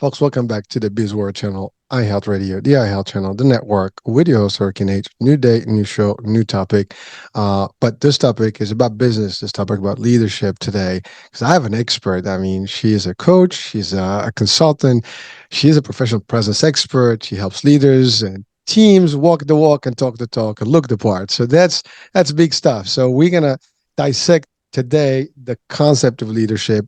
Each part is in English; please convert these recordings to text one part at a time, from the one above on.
Folks, welcome back to the Bizworld channel, iHealth Radio, the iHealth channel, the network, with your host, Hurricane H. New day, new show, new topic. But this topic is about business, this topic about leadership today, because I have an expert. I mean, she is a coach, she's a consultant, she is a professional presence expert. She helps leaders and teams walk the walk and talk the talk and look the part. So that's big stuff. So we're going to dissect today the concept of leadership,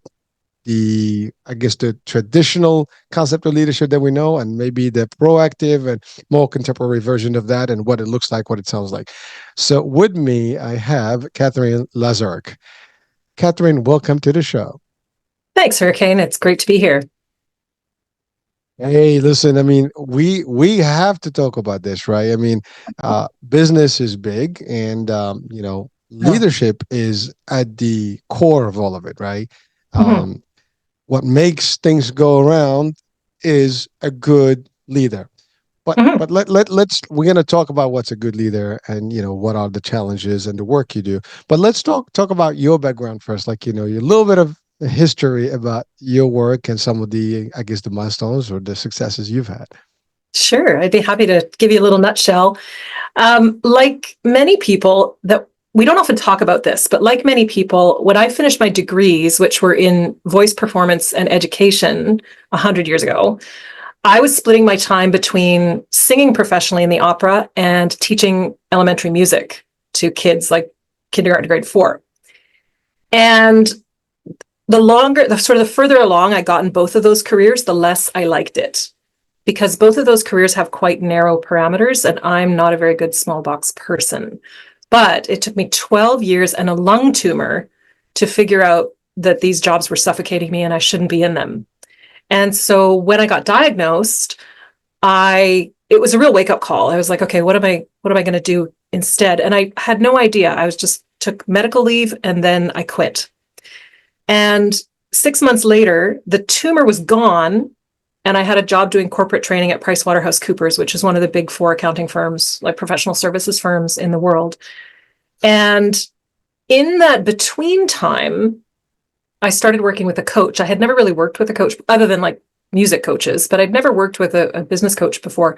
the I guess the traditional concept of leadership that we know, and maybe the proactive and more contemporary version of that, and what it looks like, what it sounds like. So with me, I have Katherine Lazaruk. Katherine, welcome to the show. Thanks, Hurricane. It's great to be here. Hey, listen, I mean, we have to talk about this, right? I mean, business is big, and Yeah. leadership is at the core of all of it, right? hmm Um, what makes things go around is a good leader. But hmm let's we're going to talk about what's a good leader, and what are the challenges and the work you do. But let's talk about your background first, like your little bit of history about your work and some of the, I guess, the milestones or the successes you've had. Sure, I'd be happy to give you a little nutshell. Like many people, that we don't often talk about this, but like many people, when I finished my degrees, which were in voice performance and education 100 years ago, I was splitting my time between singing professionally in the opera and teaching elementary music to kids like kindergarten to grade 4. And the further along I got in both of those careers, the less I liked it, because both of those careers have quite narrow parameters, and I'm not a very good small box person. But it took me 12 years and a lung tumor to figure out that these jobs were suffocating me and I shouldn't be in them. And so when I got diagnosed, I it was a real wake up call. I was like, okay, what am I going to do instead? And I had no idea. I was just took medical leave and then I quit. And 6 months later, the tumor was gone. And I had a job doing corporate training at PricewaterhouseCoopers, which is one of the big four accounting firms, like professional services firms in the world. And in that between time, I started working with a coach. I had never really worked with a coach other than like music coaches, but I'd never worked with a business coach before.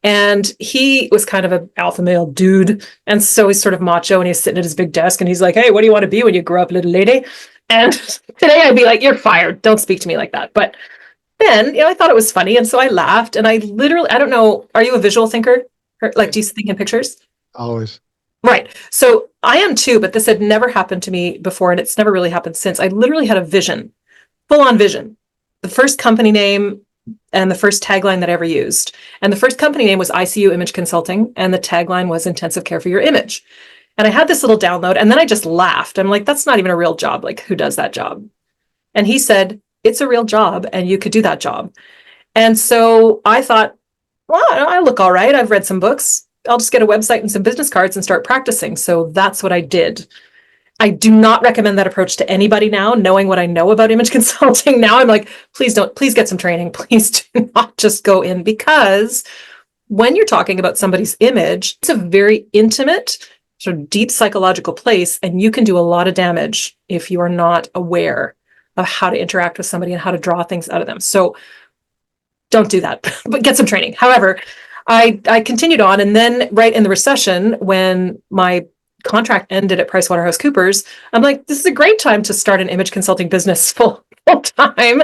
And he was kind of an alpha male dude. And so he's sort of macho and he's sitting at his big desk and he's like, hey, what do you want to be when you grow up, little lady? And today I'd be like, you're fired. Don't speak to me like that. But then, I thought it was funny. And so I laughed and I don't know, are you a visual thinker? Or, like, Yeah, do you think in pictures? always. Right. So I am too, but this had never happened to me before and it's never really happened since. I literally had a vision, full on vision. The first company name and the first tagline that I ever used. And the first company name was ICU Image Consulting, and the tagline was Intensive Care for Your Image. And I had this little download, and then I just laughed. I'm like, that's not even a real job. Like, who does that job? And he said, it's a real job, and you could do that job. And so I thought, well, I look all right. I've read some books. I'll just get a website and some business cards and start practicing. So that's what I did. I do not recommend that approach to anybody now, knowing what I know about image consulting. Now I'm like, please get some training. Please do not just go in, because when you're talking about somebody's image, it's a very intimate, sort of deep psychological place, and you can do a lot of damage if you are not aware of how to interact with somebody and how to draw things out of them. So don't do that, but get some training. However, I continued on, and then right in the recession, when my contract ended at PricewaterhouseCoopers, I'm like, this is a great time to start an image consulting business full time.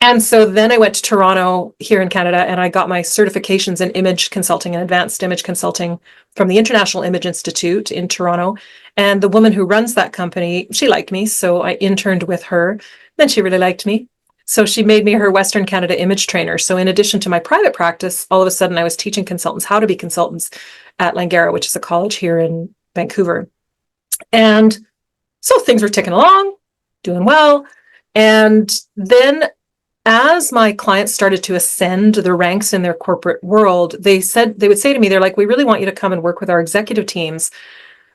And so then I went to Toronto here in Canada and I got my certifications in image consulting and advanced image consulting from the International Image Institute in Toronto. And the woman who runs that company, she liked me. So I interned with her. Then she really liked me. So she made me her Western Canada image trainer. So in addition to my private practice, all of a sudden I was teaching consultants how to be consultants at Langara, which is a college here in Vancouver. And so things were ticking along, doing well. And then as my clients started to ascend the ranks in their corporate world, they would say to me, they're like, we really want you to come and work with our executive teams,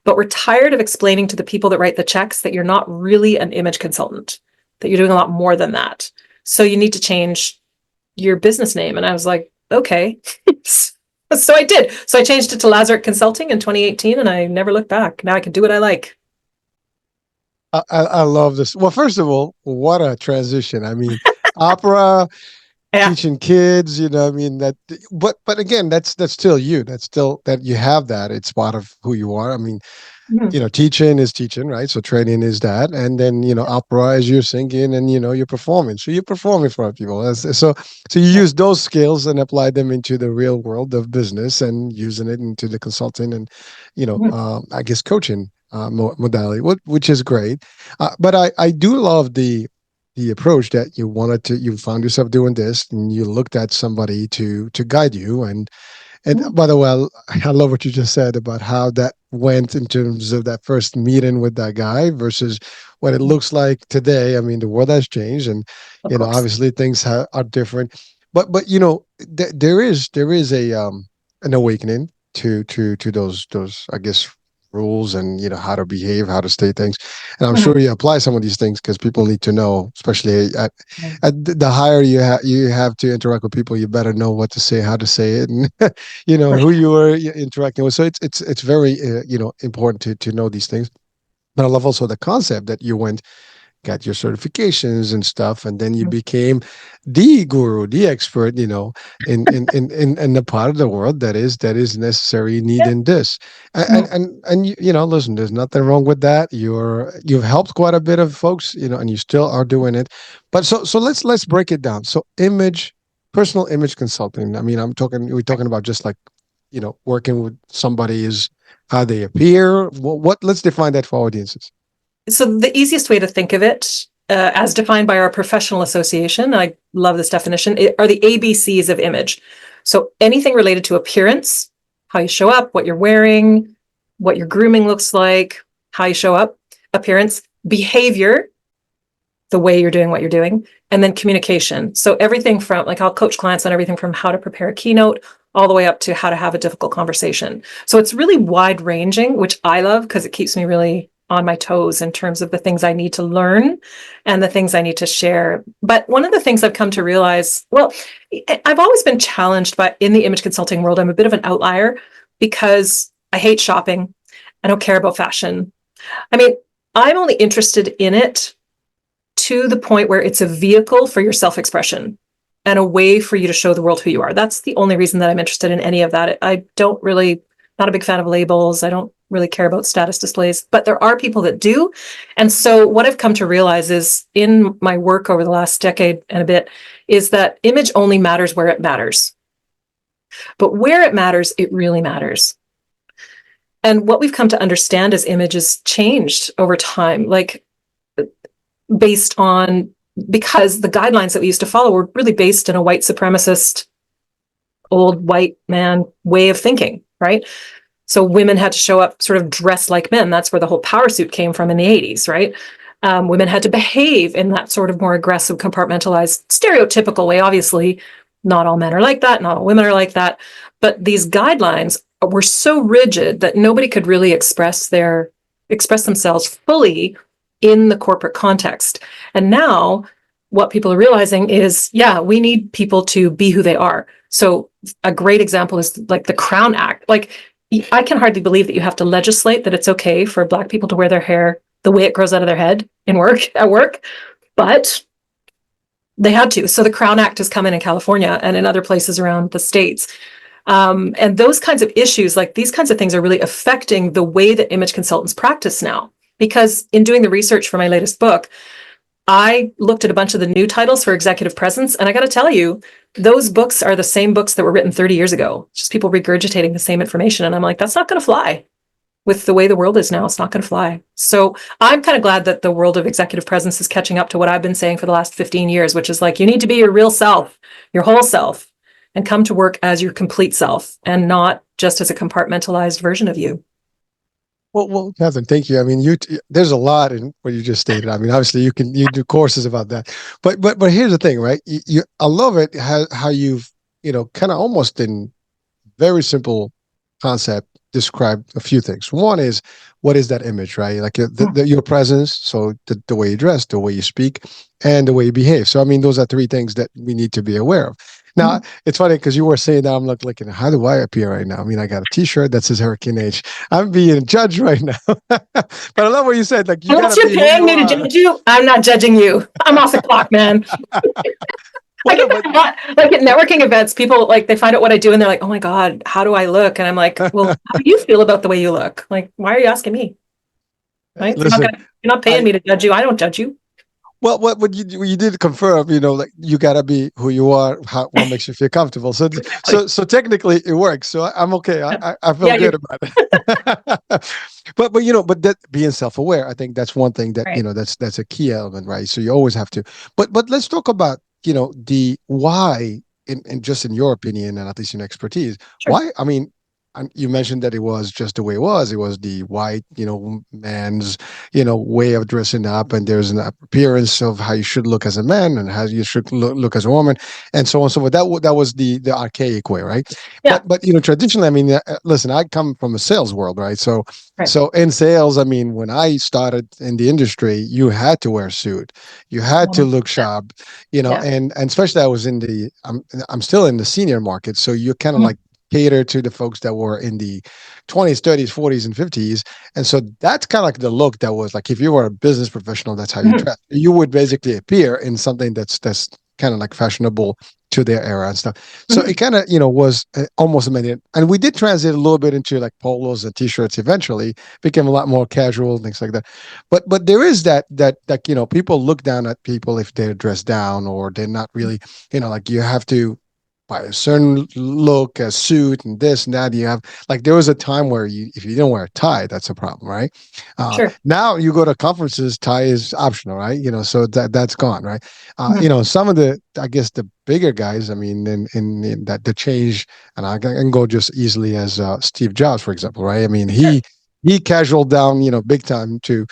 but we're tired of explaining to the people that write the checks that you're not really an image consultant, that you're doing a lot more than that. So you need to change your business name. And I was like, okay. So I did. So I changed it to Lazaruk Consulting in 2018 and I never looked back. Now I can do what I like. I love this. Well, first of all, what a transition. I mean, opera, Yeah. teaching kids, I mean that, but again, that's still you. That's still that you have that. It's part of who you are. I mean, Mhm. teaching is teaching, right? So training is that, and then opera is you're singing, and you're performing. So you're performing for people. So you Yeah. use those skills and apply them into the real world of business, and using it into the consulting and Mhm. I guess coaching modality, which is great. But I do love the approach that you found yourself doing this, and you looked at somebody to guide you. And Mhm. by the way, I love what you just said about how that went in terms of that first meeting with that guy versus what it Mhm. looks like today. I mean, the world has changed, and Of course. obviously things are different. But there is a an awakening to those I guess rules, and how to behave, how to say things. And I'm sure Mhm. you apply some of these things because people need to know, especially Yeah. at the higher you have to interact with people, you better know what to say, how to say it, and For who sure. you are interacting with. So it's very important to know these things. But I love also the concept that you went, got your certifications and stuff, and then you Mhm. became the guru, the expert, in the part of the world that is necessary, Yeah. needing this. And Mhm. and and listen, there's nothing wrong with that. You've helped quite a bit of folks, and you still are doing it. But so let's break it down. So personal image consulting. I mean, we're talking about just like working with somebody is how they appear. What let's define that for audiences. So the easiest way to think of it, as defined by our professional association, I love this definition, are the ABCs of image. So anything related to appearance, how you show up, what you're wearing, what your grooming looks like, how you show up, appearance, behavior, the way you're doing what you're doing, and then communication. So everything from, like, I'll coach clients on everything from how to prepare a keynote all the way up to how to have a difficult conversation. So it's really wide ranging, which I love because it keeps me really on my toes in terms of the things I need to learn and the things I need to share. But one of the things I've come to realize, well, I've always been challenged by in the image consulting world. I'm a bit of an outlier because I hate shopping. I don't care about fashion. I mean, I'm only interested in it to the point where it's a vehicle for your self-expression and a way for you to show the world who you are. That's the only reason that I'm interested in any of that. I don't really, not a big fan of labels. I don't really care about status displays, but there are people that do. And so what I've come to realize is in my work over the last decade and a bit is that image only matters where it matters. But where it matters, it really matters. And what we've come to understand as image has changed over time. Like, based on, because the guidelines that we used to follow were really based in a white supremacist old white man way of thinking, right? So women had to show up sort of dressed like men. That's where the whole power suit came from in the 80s, right? Women had to behave in that sort of more aggressive, compartmentalized, stereotypical way. Obviously, not all men are like that, not all women are like that. But these guidelines were so rigid that nobody could really express themselves fully in the corporate context. And now what people are realizing is, yeah, we need people to be who they are. So a great example is like the Crown Act. Like, I can hardly believe that you have to legislate that it's okay for Black people to wear their hair the way it grows out of their head at work, but they had to. So the Crown Act has come in California and in other places around the states. And those kinds of issues, like these kinds of things, are really affecting the way that image consultants practice now. Because in doing the research for my latest book, I looked at a bunch of the new titles for executive presence, and I got to tell you, those books are the same books that were written 30 years ago, just people regurgitating the same information. And I'm like, that's not going to fly with the way the world is now. It's not going to fly. So I'm kind of glad that the world of executive presence is catching up to what I've been saying for the last 15 years, which is like, you need to be your real self, your whole self, and come to work as your complete self and not just as a compartmentalized version of you. Well, Catherine, thank you. I mean, there's a lot in what you just stated. I mean, obviously, you do courses about that, but here's the thing, right? I love it how you've kind of almost in very simple concept describe a few things. One is what is that image, right? Like your presence, so the way you dress, the way you speak, and the way you behave. So I mean, those are three things that we need to be aware of. Now it's funny because you were saying that I'm looking, how do I appear right now? I mean, I got a T-shirt that says Hurricane H. I'm being judged right now, but I love what you said. Like you Unless gotta you're be who paying you me to are. judge you, I'm not judging you. I'm off the clock, man. I no, get but that a lot. Like at networking events, people like they find out what I do and they're like, "Oh my God, how do I look?" And I'm like, "Well, how do you feel about the way you look? Like, why are you asking me? Right? listen, You're not paying I me to judge you. I don't judge you." well, what you did confirm, like you gotta be who you are, what makes you feel comfortable. So, Exactly. so technically it works. So I'm okay. I feel Yeah, good you're about it. But that being self-aware, I think that's one thing that right. that's a key element, right? So you always have to. But let's talk about the why, in just in your opinion and at least in expertise, Sure. why. I mean, you mentioned that it was just the way it was. It was the white, man's way of dressing up, and there's an appearance of how you should look as a man and how you should look as a woman, and so on and so forth. That was the archaic way, right? Yeah. But traditionally, I mean, listen, I come from a sales world, right? So Right. so in sales, I mean, when I started in the industry, you had to wear a suit, you had to look 100%. sharp, Yeah. and especially I was in the I'm still in the senior market, so you kind of Mhm. like cater to the folks that were in the 20s, 30s, 40s, and 50s. And so that's kind of like the look that was like if you were a business professional, that's how you Mhm. dress. You would basically appear in something that's kind of like fashionable to their era and stuff. So it Mhm. kind of was almost amazing. And we did transit a little bit into like polos and t-shirts eventually, became a lot more casual, things like that. But there is that people look down at people if they're dressed down or they're not really, like you have to by a certain look, a suit, and this and that. You have like there was a time where if you didn't wear a tie, that's a problem, right? Sure. Now you go to conferences, tie is optional, right? So that's gone, right? Mhm. Some of the I guess the bigger guys, I mean, in that the change, and I can go just easily as Steve Jobs, for example, right? I mean, Sure. he casual down, big time to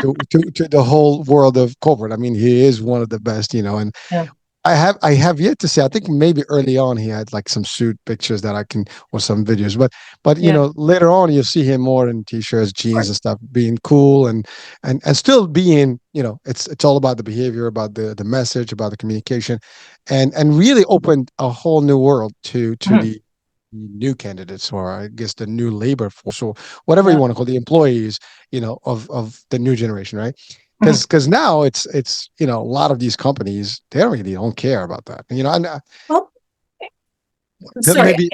the whole world of corporate. I mean, he is one of the best, and Yeah. I have yet to see. I think maybe early on he had like some suit pictures that I can or some videos, but Yeah. Of later on you'll see him more in t-shirts, jeans, and course. stuff, being cool and still being it's all about the behavior, about the message, about the communication, and really opened a whole new world to Mhm. the new candidates, or I guess the new labor force, or whatever you Yeah. want to call the employees, of the new generation, right? Mhm. Because now it's a lot of these companies, they really don't care about that, and Well, sorry, maybe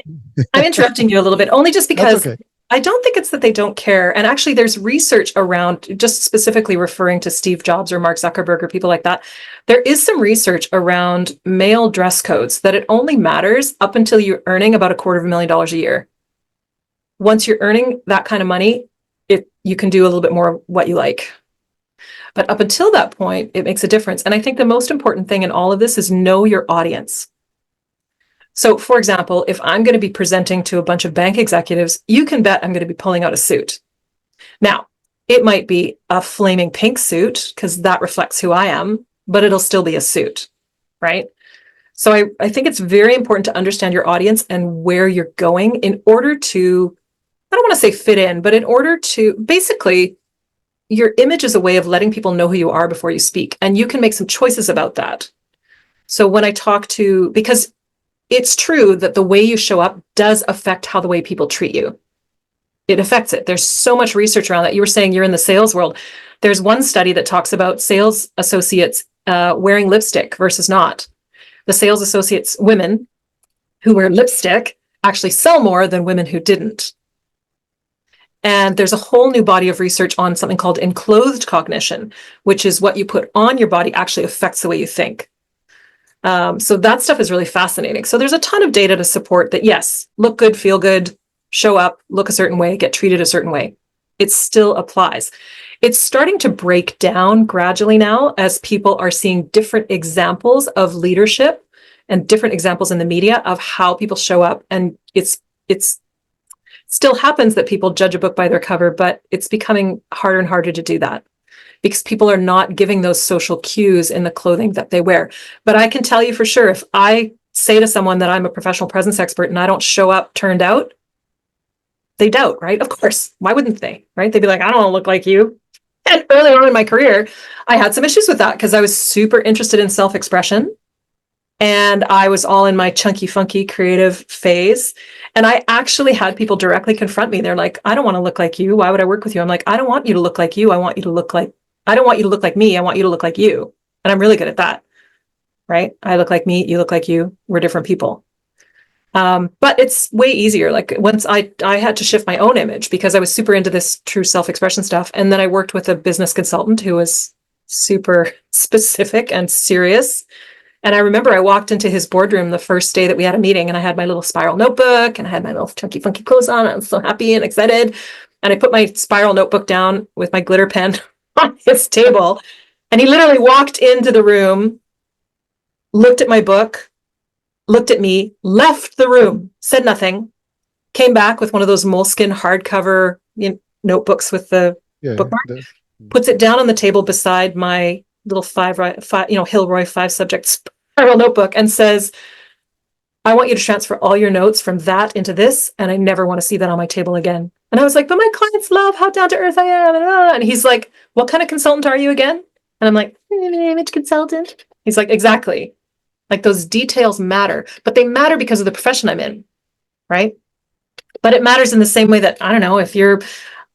I'm interrupting you a little bit, only just that's because okay. I don't think it's that they don't care. And actually, there's research around just specifically referring to Steve Jobs or Mark Zuckerberg or people like that. There is some research around male dress codes that it only matters up until you're earning about $250,000 a year. Once you're earning that kind of money, you can do a little bit more of what you like. But up until that point, it makes a difference. And I think the most important thing in all of this is know your audience. So, for example, if I'm going to be presenting to a bunch of bank executives, you can bet I'm going to be pulling out a suit. Now, it might be a flaming pink suit because that reflects who I am, but it'll still be a suit, right? So, I think it's very important to understand your audience and where you're going in order to, I don't want to say fit in, but in order to basically, your image is a way of letting people know who you are before you speak. And you can make some choices about that. So, when I talk to, because it's true that the way you show up does affect how the way people treat you. It affects it. There's so much research around that. You were saying you're in the sales world. There's one study that talks about sales associates wearing lipstick versus not. The sales associates, women who wear lipstick, actually sell more than women who didn't. And there's a whole new body of research on something called enclothed cognition, which is what you put on your body actually affects the way you think. So that stuff is really fascinating. So there's a ton of data to support that, yes, look good, feel good, show up, look a certain way, get treated a certain way. It still applies. It's starting to break down gradually now as people are seeing different examples of leadership and different examples in the media of how people show up. And it's still happens that people judge a book by their cover, but it's becoming harder and harder to do that because people are not giving those social cues in the clothing that they wear. But I can tell you for sure, if I say to someone that I'm a professional presence expert and I don't show up turned out, they doubt, right? Of course. Why wouldn't they? Right? They'd be like, I don't want to look like you. And early on in my career, I had some issues with that because I was super interested in self expression and I was all in my chunky, funky creative phase. And I actually had people directly confront me. They're like, I don't want to look like you. Why would I work with you? I'm like, I don't want you to look like you. I don't want you to look like me. I want you to look like you. And I'm really good at that. right? I look like me, you look like you, we're different people. But it's way easier. Like once I had to shift my own image because I was super into this true self-expression stuff. And then I worked with a business consultant who was super specific and serious. And I remember I walked into his boardroom the first day that we had a meeting, and I had my little spiral notebook and I had my little chunky, funky clothes on. I was so happy and excited. And I put my spiral notebook down with my glitter pen on his table. And he literally walked into the room, looked at my book, looked at me, left the room, said nothing, came back with one of those moleskin hardcover notebooks with the Yeah. bookmark, puts it down on the table beside my little Hilroy 5 subject spiral notebook, and says, I want you to transfer all your notes from that into this, and I never want to see that on my table again. And I was like, but my clients love how down to earth I am. And he's like, what kind of consultant are you again? And I'm like, image consultant. He's like, exactly. Like those details matter, but they matter because of the profession I'm in, right? But it matters in the same way that, I don't know, if you're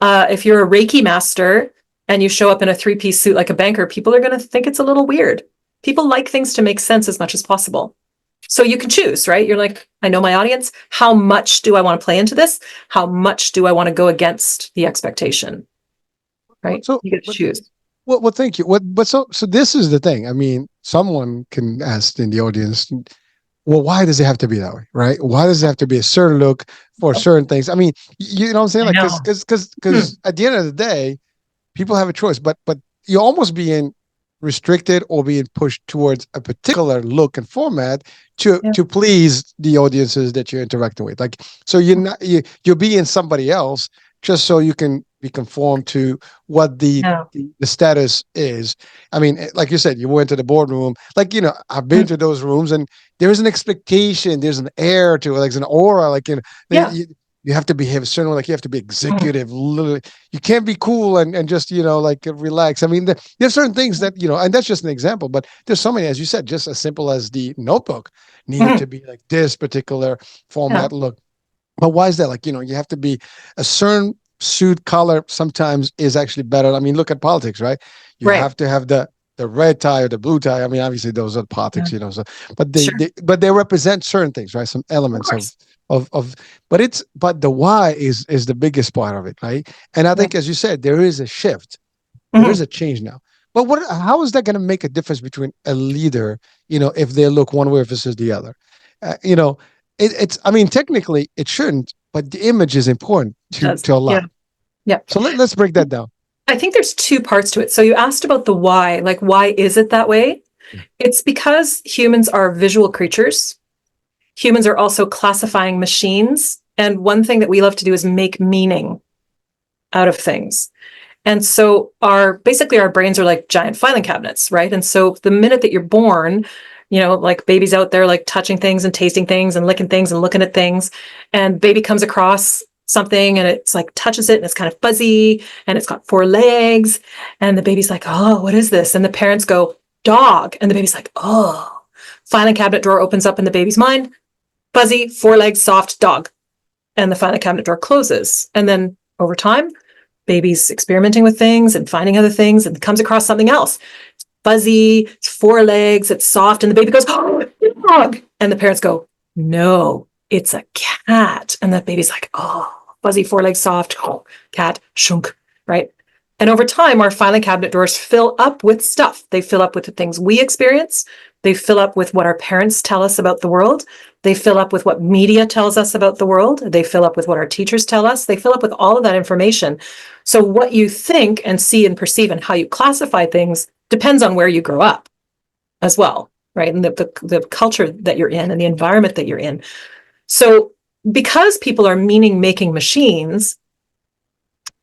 a Reiki master and you show up in a 3-piece suit like a banker, people are going to think it's a little weird. People like things to make sense as much as possible. So you can choose, right? You're like, I know my audience. How much do I want to play into this? How much do I want to go against the expectation? Right? So, You get to choose. well, thank you. So this is the thing. I mean, someone can ask in the audience, well, why does it have to be that way, right? Why does it have to be a certain look for certain things? I mean, you know what I'm saying? I Like, know. because at the end of the day, people have a choice, but you're almost being restricted or being pushed towards a particular look and format Yeah. to please the audiences that you're interacting with. Like, so you're being somebody else just so you can be conformed to what Yeah. the status is. I mean, like you said, you went to the boardroom. Like, I've been Mm. to those rooms, and there's an expectation, there's an air to it, like there's an aura. Like, Yeah. you have to behave a certain way. Like you have to be Mm. executive. Literally, you can't be cool and just like relax. I mean, there's certain things that and that's just an example. But there's so many, as you said, just as simple as the notebook needed to Mhm. be like this particular Yeah. format look. But why is that? Like, you have to be a certain suit color sometimes is actually better. I mean, look at politics, right? You Right. have to have the red tie or the blue tie. I mean, obviously those are Yeah. politics, so but Sure. they represent certain things, right? Some Of elements course. of but the why is the biggest part of it, right? And I Yeah. think, as you said, there is a shift. There is Mhm. a change now. But how is that going to make a difference between a leader, if they look one way versus the other? You know, I mean, technically it shouldn't, but the image is important It to does. a Yeah. lot. Yeah. So let's break that down. I think there's 2 parts to it. So you asked about the why, like why is it that way? Yeah. It's because humans are visual creatures. Humans are also classifying machines. And one thing that we love to do is make meaning out of things. And so basically our brains are like giant filing cabinets, right? And so the minute that you're born, like baby's out there like touching things and tasting things and licking things and looking at things, and baby comes across something and it's like touches it and it's kind of fuzzy and it's got 4 legs, and the baby's like, oh, what is this? And the parents go, dog. And the baby's like, oh. Filing cabinet drawer opens up in the baby's mind, fuzzy, 4 legs, soft dog. And the filing cabinet door closes. And then over time, baby's experimenting with things and finding other things and comes across something else. Fuzzy, it's 4 legs, it's soft, and the baby goes, oh, dog. And the parents go, no, it's a cat. And the baby's like, oh, fuzzy, 4 legs, soft, oh, cat, shunk, right? And over time, our filing cabinet drawers fill up with stuff. They fill up with the things we experience. They fill up with what our parents tell us about the world. They fill up with what media tells us about the world. They fill up with what our teachers tell us. They fill up with all of that information. So what you think and see and perceive and how you classify things depends on where you grow up as well, right? And the culture that you're in and the environment that you're in. So because people are meaning-making machines,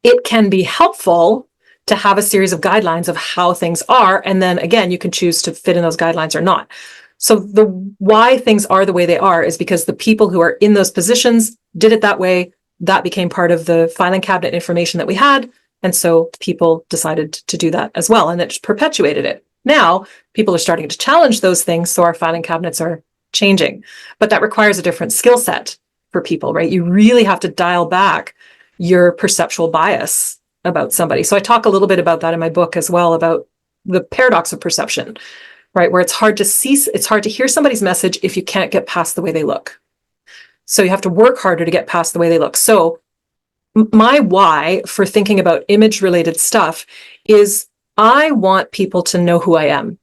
it can be helpful to have a series of guidelines of how things are. And then again, you can choose to fit in those guidelines or not. So the why things are the way they are is because the people who are in those positions did it that way. That became part of the filing cabinet information that we had. And so people decided to do that as well. And it perpetuated it. Now people are starting to challenge those things. So our filing cabinets are changing, but that requires a different skill set for people, right? You really have to dial back your perceptual bias about somebody. So I talk a little bit about that in my book as well, about the paradox of perception. right? Where it's hard to see, it's hard to hear somebody's message if you can't get past the way they look. So you have to work harder to get past the way they look. So my why for thinking about image related stuff is I want people to know who I am.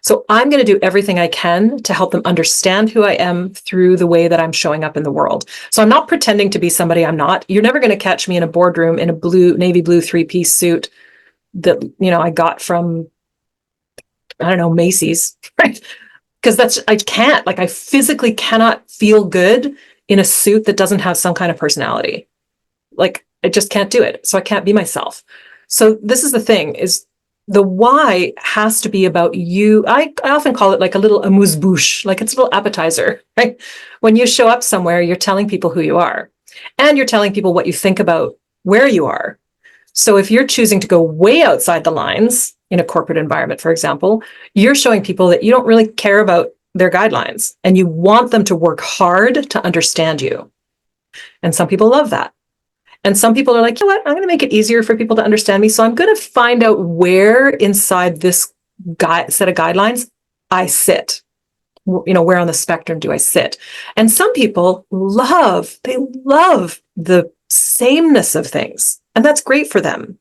So I'm going to do everything I can to help them understand who I am through the way that I'm showing up in the world. So I'm not pretending to be somebody I'm not. You're never going to catch me in a boardroom in a navy blue 3-piece suit that, I got from, I don't know, Macy's, right? Because I can't, like, I physically cannot feel good in a suit that doesn't have some kind of personality. Like, I just can't do it. So I can't be myself. So this is the thing, is the why has to be about you. I often call it like a little amuse-bouche, like it's a little appetizer, right? When you show up somewhere, you're telling people who you are, and you're telling people what you think about where you are. So if you're choosing to go way outside the lines in a corporate environment, for example, you're showing people that you don't really care about their guidelines and you want them to work hard to understand you. And some people love that. And some people are like, you know what, I'm going to make it easier for people to understand me. So I'm going to find out where inside this set of guidelines I sit. Where on the spectrum do I sit? And some people love the sameness of things. And that's great for them.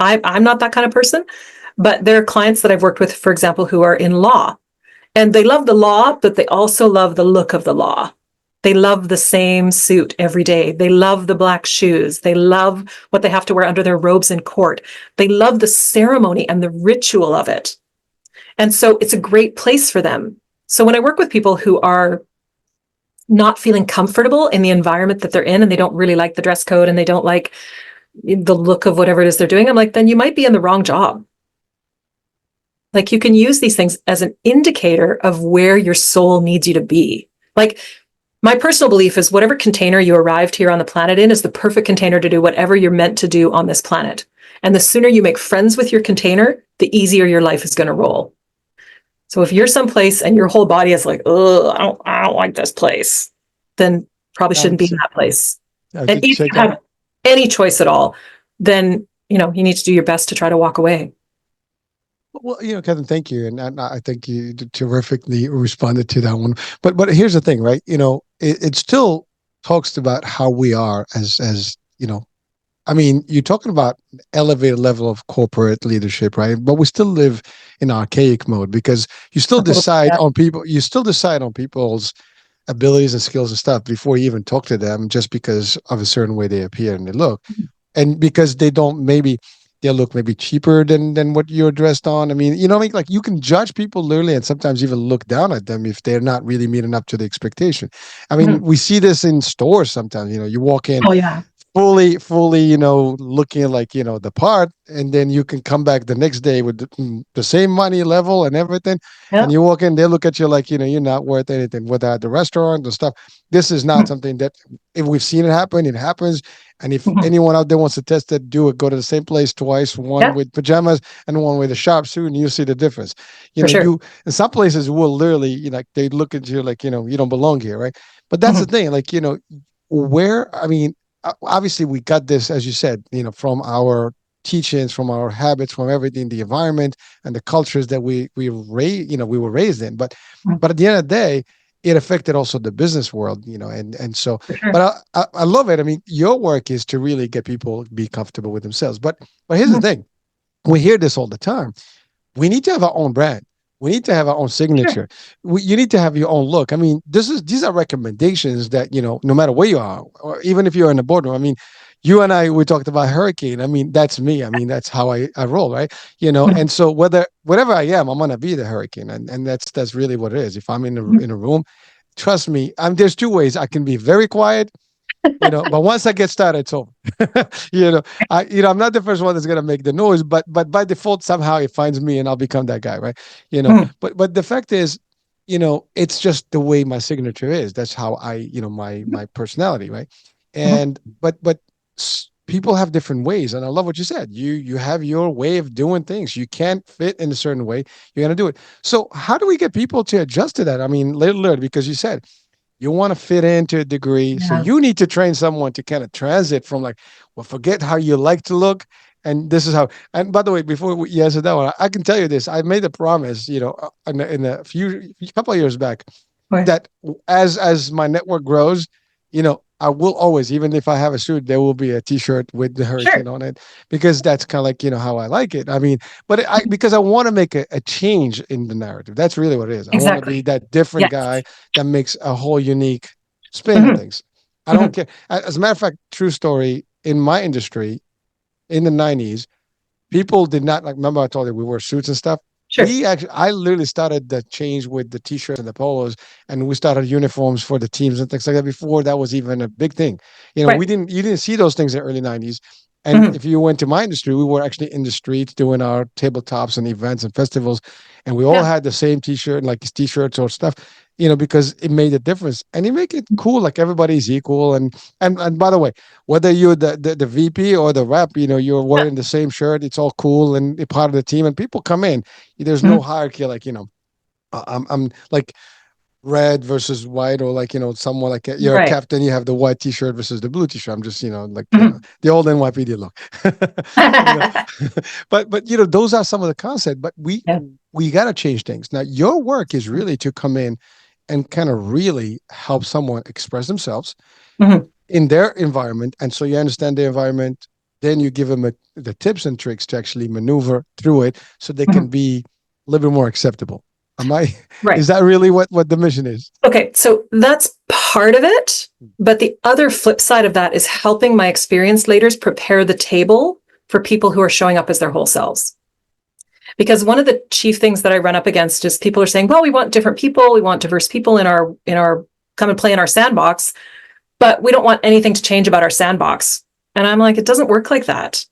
I'm not that kind of person, but there are clients that I've worked with, for example, who are in law. And they love the law, but they also love the look of the law. They love the same suit every day. They love the black shoes. They love what they have to wear under their robes in court. They love the ceremony and the ritual of it. And so it's a great place for them. So when I work with people who are not feeling comfortable in the environment that they're in, and they don't really like the dress code and they don't like the look of whatever it is they're doing, I'm like, then you might be in the wrong job. Like, you can use these things as an indicator of where your soul needs you to be. Like, my personal belief is whatever container you arrived here on the planet in is the perfect container to do whatever you're meant to do on this planet. And the sooner you make friends with your container, the easier your life is going to roll. So if you're someplace and your whole body is like, oh, I don't like this place, then probably shouldn't be in that place. And if you have any choice at all, then, you need to do your best to try to walk away. Well, Kevin, thank you, and I think you terrifically responded to that one. But here's the thing, right? It still talks about how we are as. I mean, you're talking about elevated level of corporate leadership, right? But we still live in archaic mode because you still decide on people. You still decide on people's abilities and skills and stuff before you even talk to them, just because of a certain way they appear and they look, and because they don't maybe. They look maybe cheaper than what you're dressed on. I mean, like you can judge people literally and sometimes even look down at them if they're not really meeting up to the expectation. I mean, we see this in stores sometimes. You walk in. Oh, yeah. Fully, looking like, the part, and then you can come back the next day with the same money level and everything. Yeah. And you walk in, they look at you like, you're not worth anything. Whether at the restaurant or stuff, this is not something that, if we've seen it happen, it happens. And if anyone out there wants to test it, do it. Go to the same place twice, one with pajamas and one with a sharp suit, and you'll see the difference. You in some places will literally, like they look at you like, you don't belong here, right? But that's the thing, like, where, I mean, obviously we got this, as you said, from our teachings, from our habits, from everything, the environment and the cultures that we were raised in. But at the end of the day, it affected also the business world, and so. But I love it. I mean, your work is to really get people to be comfortable with themselves. But here's the thing: we hear this all the time. We need to have our own brand. We need to have our own signature. You need to have your own look. I mean, these are recommendations that, no matter where you are, or even if you're in the boardroom. I mean, you and I, we talked about hurricane. I mean, that's me. I mean, that's how I roll, right? And so whatever I am, I'm gonna be the hurricane, and that's really what it is. If I'm in a room, trust me, there's two ways. I can be very quiet. But once I get started, it's over. I'm not the first one that's gonna make the noise, but by default, somehow it finds me and I'll become that guy, right? But the fact is, it's just the way my signature is. That's how my personality, right? And but people have different ways, and I love what you said. You have your way of doing things. You can't fit in a certain way. You're gonna do it. So how do we get people to adjust to that? I mean, literally, because you said you want to fit in to a degree. Yeah. So you need to train someone to kind of transit from like, well, forget how you like to look And this is how. And by the way, before you answer that one, I can tell you this: I made a promise, in a couple of years back, Right. that as my network grows, I will always, even if I have a suit, there will be a T-shirt with the hurricane Sure. on it, because that's kind of like how I like it. I mean, but because I want to make a change in the narrative. That's really what it is. I want to be Exactly. that different Yes. guy that makes a whole unique spin on Hmm. things. I don't Hmm. care. As a matter of fact, true story, in my industry in the 90s, people did not like. Remember, I told you we wore suits and stuff. Sure. I literally started the change with the t-shirts and the polos, and we started uniforms for the teams and things like that before that was even a big thing. Right. You didn't see those things in the early 90s. And Hmm. if you went to my industry, we were actually in the streets doing our tabletops and events and festivals, and we all Yeah. had the same t-shirt, like t-shirts or stuff, because it made a difference, and you make it cool, like everybody's equal. And by the way, whether you're the VP or the rep, you're Yeah. wearing the same shirt. It's all cool and you're part of the team. And people come in. There's no Mhm. hierarchy. Like I'm like red versus white, or like someone like you're a Right. captain. You have the white T-shirt versus the blue T-shirt. I'm just like Mhm. the old NYPD look. you know, but those are some of the concepts. But Yeah. we got to change things. Now your work is really to come in and kind of really help someone express themselves Mhm. in their environment. And so you understand their environment, then you give them the tips and tricks to actually maneuver through it so they can Mhm. be a little bit more acceptable. Am I, Right. is that really what the mission is? Okay, so that's part of it. But the other flip side of that is helping my experienced leaders prepare the table for people who are showing up as their whole selves. Because one of the chief things that I run up against is people are saying, well, we want different people, we want diverse people in our come and play in our sandbox, but we don't want anything to change about our sandbox. And I'm like, it doesn't work like that.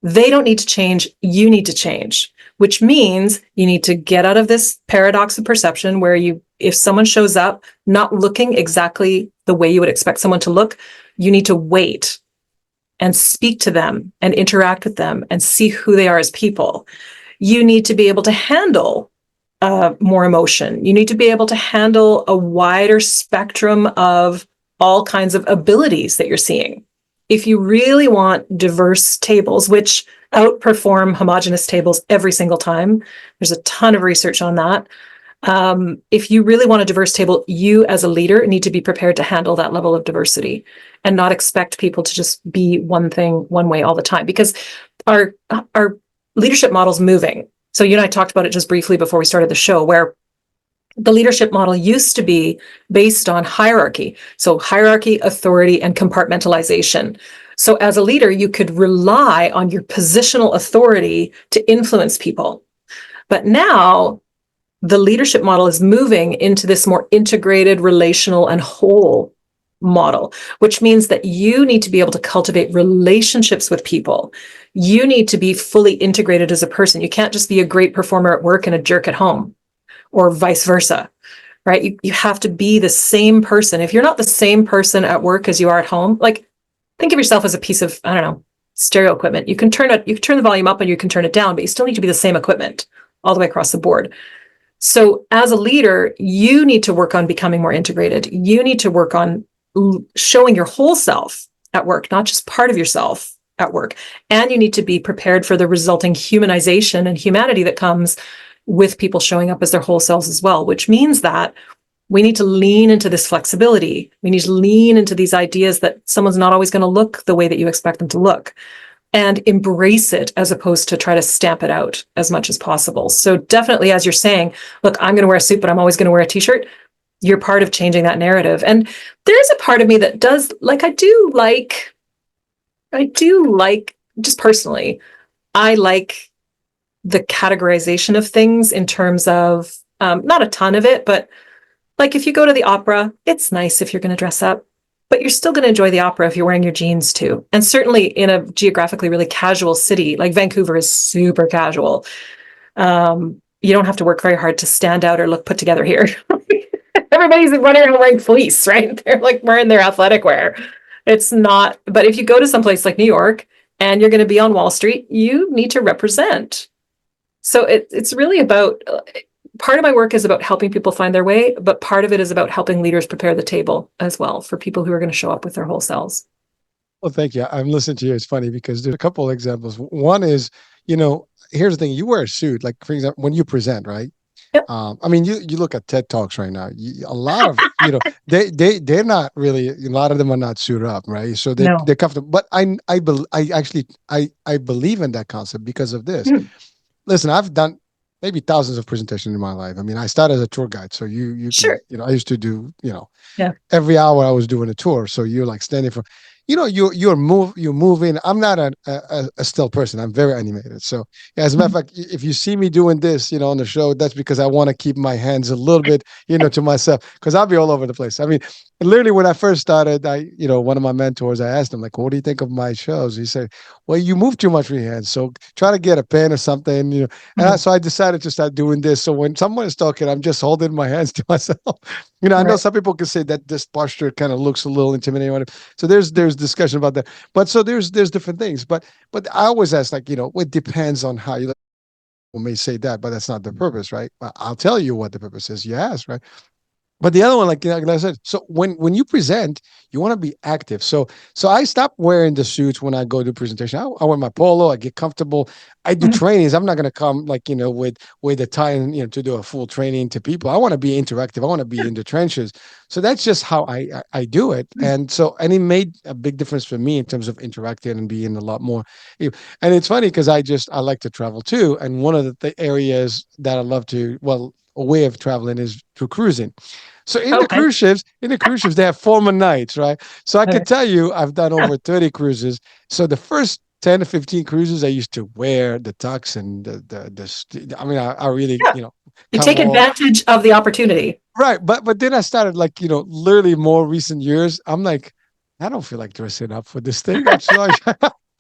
They don't need to change. You need to change, which means you need to get out of this paradox of perception where if someone shows up not looking exactly the way you would expect someone to look, you need to wait and speak to them and interact with them and see who they are as people. You need to be able to handle more emotion. You need to be able to handle a wider spectrum of all kinds of abilities that you're seeing. If you really want diverse tables, which outperform homogenous tables every single time, there's a ton of research on that. If you really want a diverse table, you as a leader need to be prepared to handle that level of diversity and not expect people to just be one thing, one way all the time, because our our leadership model's moving. So you and I talked about it just briefly before we started the show, where the leadership model used to be based on hierarchy. So hierarchy, authority, and compartmentalization. So as a leader, you could rely on your positional authority to influence people. But now the leadership model is moving into this more integrated, relational, and whole model, which means that you need to be able to cultivate relationships with people. You need to be fully integrated as a person. You can't just be a great performer at work and a jerk at home, or vice versa, right? You have to be the same person. If you're not the same person at work as you are at home, like think of yourself as a piece of, I don't know, stereo equipment. You can turn the volume up and you can turn it down, but you still need to be the same equipment all the way across the board. So as a leader, you need to work on becoming more integrated. You need to work on showing your whole self at work, not just part of yourself at work. And you need to be prepared for the resulting humanization and humanity that comes with people showing up as their whole selves as well, which means that we need to lean into this flexibility. We need to lean into these ideas that someone's not always going to look the way that you expect them to look, and embrace it as opposed to try to stamp it out as much as possible. So definitely, as you're saying, look, I'm going to wear a suit, but I'm always going to wear a t-shirt. You're part of changing that narrative. And there's a part of me that does like, I do like, just personally, I like the categorization of things in terms of, not a ton of it, but like if you go to the opera, it's nice if you're going to dress up, but you're still going to enjoy the opera if you're wearing your jeans too. And certainly in a geographically really casual city, like Vancouver is super casual. You don't have to work very hard to stand out or look put together here. Everybody's running around wearing fleece, right? They're like wearing their athletic wear. It's not, but if you go to some place like New York and you're going to be on Wall Street, you need to represent. So it's really about, part of my work is about helping people find their way, but part of it is about helping leaders prepare the table as well for people who are going to show up with their whole selves. Well, thank you. I'm listening to you. It's funny because there's a couple of examples. One is, here's the thing: you wear a suit, like for example, when you present, right? Yep. I mean, you look at TED Talks right now. A lot of they're not really. A lot of them are not suited up, right? So No. they're comfortable. But I actually I believe in that concept because of this. Mhm. Listen, I've done maybe thousands of presentations in my life. I mean, I started as a tour guide, so you can Sure. I used to do Yeah. every hour I was doing a tour. So you're like standing for, you're moving. I'm not a still person. I'm very animated. So yeah, as a matter of Mhm. fact, if you see me doing this, on the show, that's because I want to keep my hands a little bit, to myself, because I'll be all over the place. I mean, literally when I first started, one of my mentors, I asked him like, "What do you think of my shows?" He said, "Well, you move too much with your hands, so try to get a pen or something." Mhm. So I decided to start doing this. So when someone is talking, I'm just holding my hands to myself. I know Right. some people can say that this posture kind of looks a little intimidating. So there's discussion about that. But so there's different things. But I always ask, like, it depends on how you may say that, but that's not the purpose, right? I'll tell you what the purpose is. You ask, right? But the other one, like I said, so when you present, you want to be active. So I stop wearing the suits when I go to presentation. I wear my polo. I get comfortable. I do Mhm. trainings. I'm not going to come like with a tie and to do a full training to people. I want to be interactive. I want to be in the trenches. So that's just how I do it. And it made a big difference for me in terms of interacting and being a lot more. And it's funny because I like to travel too. And one of areas that I love to a way of traveling is through cruising. So Okay. in the cruise ships, they have formal nights, right? So I Okay. could tell you, I've done Yeah. over 30 cruises. So the first 10 to 15 cruises, I used to wear the tux and I mean, I really, Yeah. You come take all advantage of the opportunity. right. But then I started like, literally more recent years. I'm like, I don't feel like dressing up for this thing. So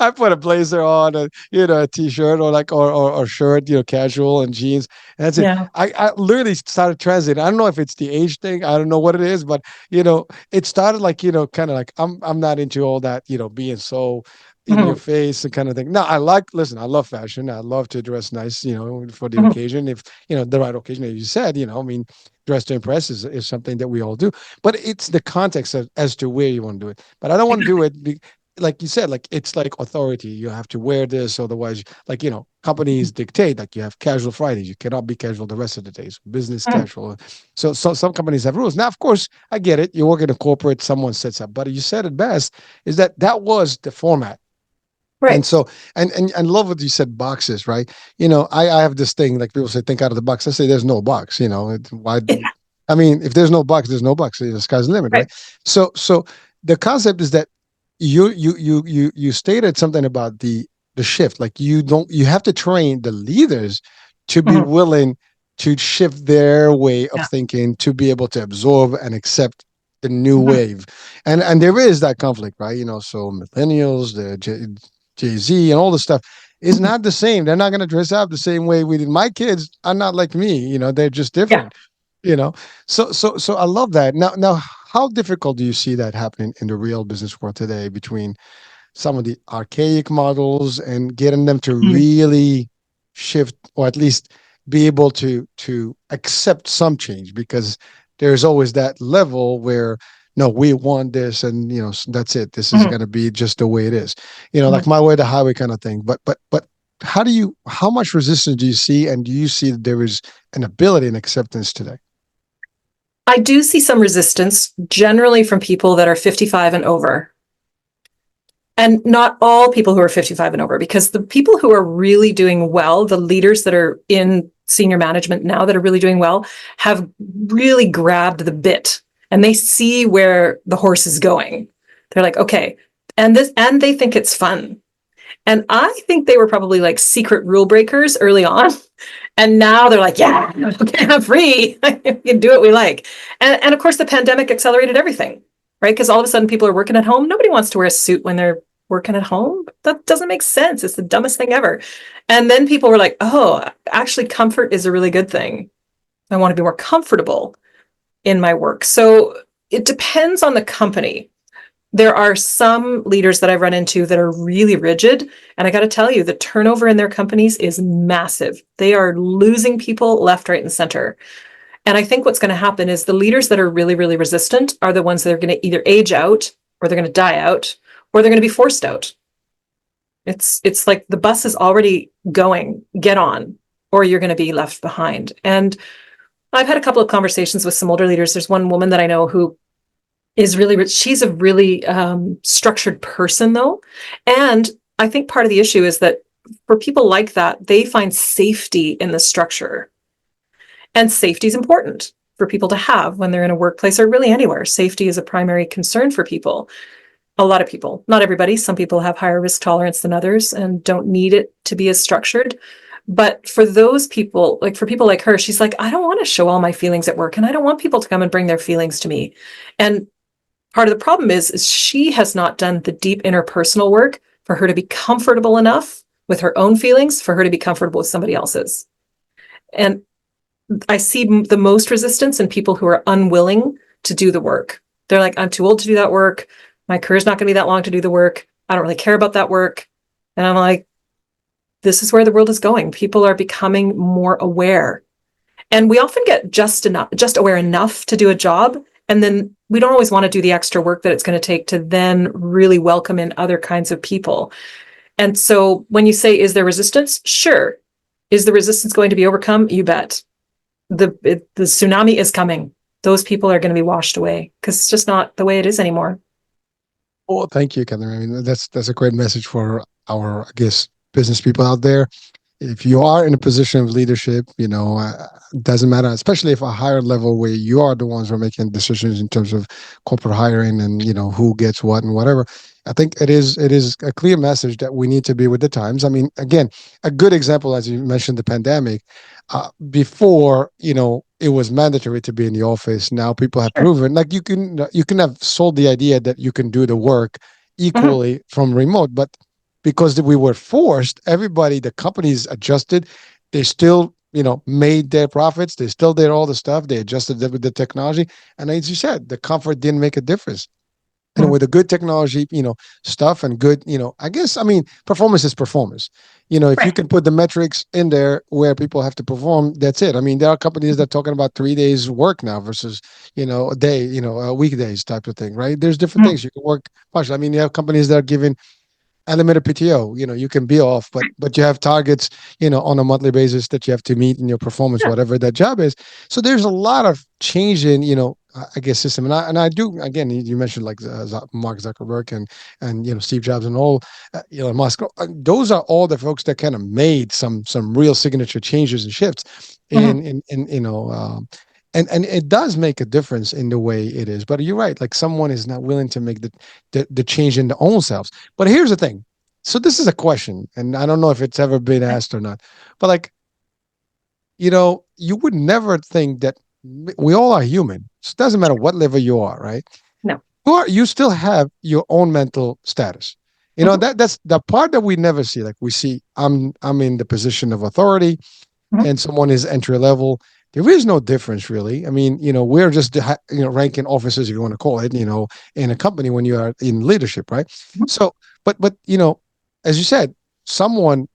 I put a blazer on, a t-shirt or like or shirt, casual and jeans. And that's it. Yeah. I literally started transiting. I don't know if it's the age thing. I don't know what it is, but it started like, kind of like I'm not into all that, being so in your Mhm. face and kind of thing. No, listen, I love fashion. I love to dress nice, for the Mhm. occasion. If, the right occasion, as you said, I mean, dress to impress is something that we all do, but it's the context as to where you want to do it. But I don't want to do it like you said, like it's like authority. You have to wear this, otherwise, like companies dictate. Like you have casual Fridays, you cannot be casual the rest of the days. Business Mhm. casual. So some companies have rules. Now, of course, I get it. You work in a corporate, someone sets up, but you said it best. Is that was the format. And Right. so, and love what you said, boxes, right? I have this thing like people say, think out of the box. I say, there's no box. Why? Yeah. I mean, if there's no box, there's no box. The sky's the limit, Right. right? So the concept is that you stated something about the shift. Like you have to train the leaders to be Mhm. willing to shift their way of Yeah. thinking to be able to absorb and accept the new Mhm. wave. And there is that conflict, right? So millennials, the Jay Z, and all this stuff is Mhm. not the same. They're not going to dress up the same way we did. My kids are not like me. They're just Yeah. different. You know, so I love that. Now, how difficult do you see that happening in the real business world today between some of the archaic models and getting them to Mhm. really shift or at least be able to accept some change, because there's always that level where no, we want this, and that's it, this is Mhm. going to be just the way it is, like Mhm. my way the highway kind of thing. But how much resistance do you see, and do you see that there is an ability and acceptance today? I do see some resistance generally from people that are 55 and over. And not all people who are 55 and over, because the people who are really doing well, the leaders that are in senior management now that are really doing well, have really grabbed the bit and they see where the horse is going. They're like, okay, and they think it's fun. And I think they were probably like secret rule breakers early on. And now they're like, yeah, okay, I'm free. We can do what we like. And of course, the pandemic accelerated everything, right? Because all of a sudden people are working at home. Nobody wants to wear a suit when they're working at home. That doesn't make sense. It's the dumbest thing ever. And then people were like, oh, actually, comfort is a really good thing. I want to be more comfortable in my work. So it depends on the company. There are some leaders that I've run into that are really rigid. And I got to tell you, the turnover in their companies is massive. They are losing people left, right, and center. And I think what's going to happen is the leaders that are really, really resistant are the ones that are going to either age out or they're going to die out, or they're going to be forced out. It's like the bus is already going, get on, or you're going to be left behind. And I've had a couple of conversations with some older leaders. There's one woman that I know who is really, she's a really structured person though. And I think part of the issue is that for people like that, they find safety in the structure. And safety is important for people to have when they're in a workplace or really anywhere. Safety is a primary concern for people. A lot of people, not everybody. Some people have higher risk tolerance than others and don't need it to be as structured. But for those people, like for people like her, she's like, I don't want to show all my feelings at work, and I don't want people to come and bring their feelings to me. And part of the problem is she has not done the deep interpersonal work for her to be comfortable enough with her own feelings for her to be comfortable with somebody else's. And I see the most resistance in people who are unwilling to do the work. They're like, I'm too old to do that work. My career's not going to be that long to do the work. I don't really care about that work. And I'm like, this is where the world is going. People are becoming more aware. And we often get just aware enough to do a job. And then we don't always want to do the extra work that it's going to take to then really welcome in other kinds of people. And so when you say, is there resistance? Sure. Is the resistance going to be overcome? You bet. The tsunami is coming. Those people are going to be washed away because it's just not the way it is anymore. Oh, thank you, Katherine. I mean, that's a great message for our, I guess, business people out there. If you are in a position of leadership, doesn't matter, especially if a higher level where you are the ones who are making decisions in terms of corporate hiring and who gets what and whatever. I think it is a clear message that we need to be with the times. I mean, again, a good example, as you mentioned, the pandemic. Before, it was mandatory to be in the office. Now people have Sure. proven, like you can have sold the idea that you can do the work Mhm. equally from remote, but because we were forced, everybody, the companies adjusted. They still, made their profits. They still did all the stuff. They adjusted it with the technology. And as you said, the comfort didn't make a difference. Mhm. With the good technology, stuff and good, I guess, I mean, performance is performance. If you Right. can put the metrics in there where people have to perform, that's it. I mean, there are companies that are talking about 3 days work now versus, a day, weekdays type of thing, right? There's different Mhm. things you can work partially. I mean, you have companies that are giving unlimited PTO. You can be off, but you have targets, on a monthly basis that you have to meet in your performance, Yeah. whatever that job is. So there's a lot of change in, I guess system, and I do again. You mentioned like Mark Zuckerberg and Steve Jobs and all, Elon Musk. Those are all the folks that kind of made some real signature changes and shifts Mhm. in and it does make a difference in the way it is. But you're right, like someone is not willing to make the change in their own selves. But here's the thing. So this is a question, and I don't know if it's ever been asked or not. But like, you would never think that we all are human. So it doesn't matter what level you are, right? No. You still have your own mental status. Mhm. That's the part that we never see. Like we see, I'm in the position of authority, Mhm. and someone is entry level. There is no difference really. I mean, we're just ranking officers, if you want to call it, in a company when you are in leadership, right? Mhm. So, but as you said, someone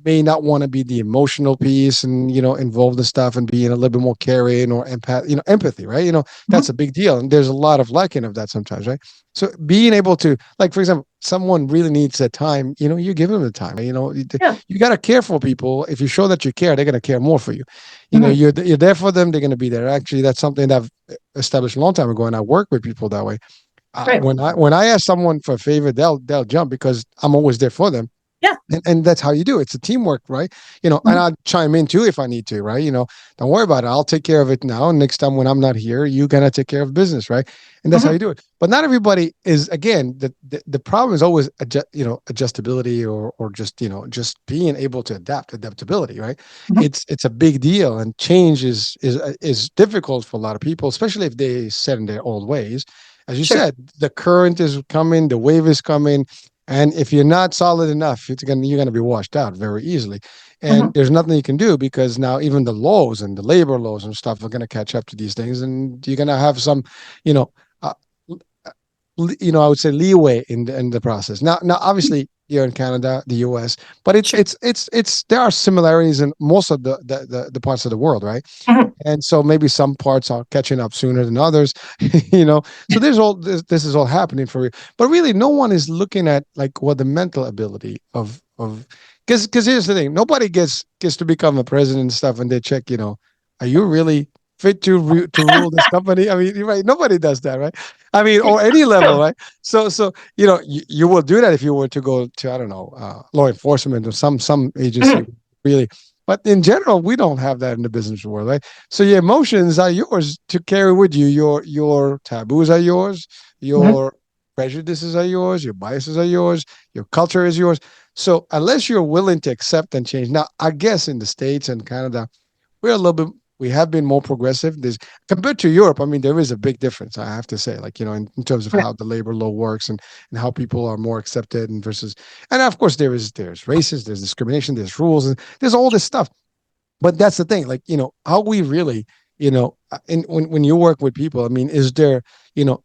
may not want to be the emotional piece and involved in stuff and being a little bit more caring or empathy, right? That's Mhm. a big deal, and there's a lot of lacking of that sometimes, right? So being able to, like, for example, someone really needs that time, you give them the time. Yeah. You got to care for people. If you show that you care, they're going to care more for you. Mhm. You're there for them, they're going to be there. Actually, that's something that I've established a long time ago, and I work with people that way. Right. When I ask someone for a favor, they'll jump because I'm always there for them. Yeah. And that's how you do it. It's a teamwork, right? And Mhm. I'll chime in too if I need to, right? Don't worry about it. I'll take care of it now. And next time when I'm not here, you gotta take care of business, right? And that's how you Mhm. do it. But not everybody is. Again, the problem is always adjustability or just being able to adaptability, right? Mhm. It's a big deal, and change is difficult for a lot of people, especially if they set in their old ways. As you Sure. said, the current is coming, the wave is coming, and if you're not solid enough, you're gonna be washed out very easily. And Mhm. there's nothing you can do because now even the laws and the labor laws and stuff are gonna catch up to these things, and you're gonna have some, you know, uh, I would say leeway in the process. Now, obviously. here in Canada, the US, but it's Sure. it's it's it's there are similarities in most of the parts of the world, right? Mhm. And so maybe some parts are catching up sooner than others, you know. So there's all this is all happening for you, but really no one is looking at like what the mental ability of because here's the thing, nobody gets to become a president and stuff, and they check, you know, are you really fit to rule this company? I mean, you're right, nobody does that, right? I mean, or any level, right? So you know, you will do that if you were to go to, I don't know, law enforcement or some agency, Mhm. really. But in general, we don't have that in the business world, right? So your emotions are yours to carry with you. Your taboos are yours. Mhm. Your prejudices are yours. Your biases are yours. Your culture is yours. So unless you're willing to accept and change, now I guess in the States and Canada, we're a little bit, we have been more progressive. There's compared to Europe, I mean, there is a big difference, I have to say, like, you know, in terms of Okay. how the labor law works and how people are more accepted and versus, and of course there's races, there's discrimination, there's rules, and there's all this stuff. But that's the thing, like, you know, how we really, you know, in when you work with people, I mean, is there, you know,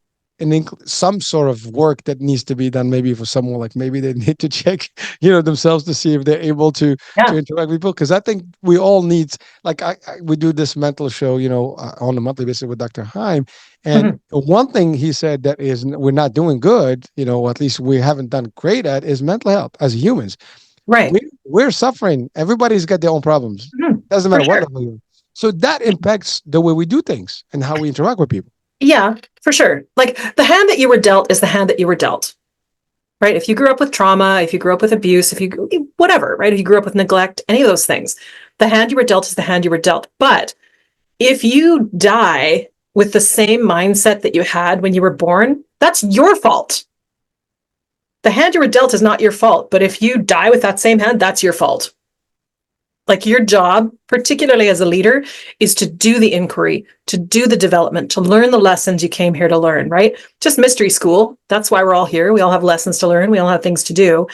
some sort of work that needs to be done, maybe for someone, like maybe they need to check, you know, themselves to see if they're able to Yeah. interact with people, because I think we all need, like, we do this mental show, you know, on a monthly basis with Dr. Heim, and Mhm. one thing he said that is we're not doing good, you know, or at least we haven't done great at, is mental health as humans. Right. We're suffering. Everybody's got their own problems. Mhm. Doesn't For matter what sure. level you're. So that impacts the way we do things and how we interact with people. Yeah, for sure. Like the hand that you were dealt is the hand that you were dealt, right? If you grew up with trauma, if you grew up with abuse, if you, whatever, right? If you grew up with neglect, any of those things, the hand you were dealt is the hand you were dealt. But if you die with the same mindset that you had when you were born, that's your fault. The hand you were dealt is not your fault. But if you die with that same hand, that's your fault. Like your job, particularly as a leader, is to do the inquiry, to do the development, to learn the lessons you came here to learn, right? Just mystery school. That's why we're all here. We all have lessons to learn. We all have things to do.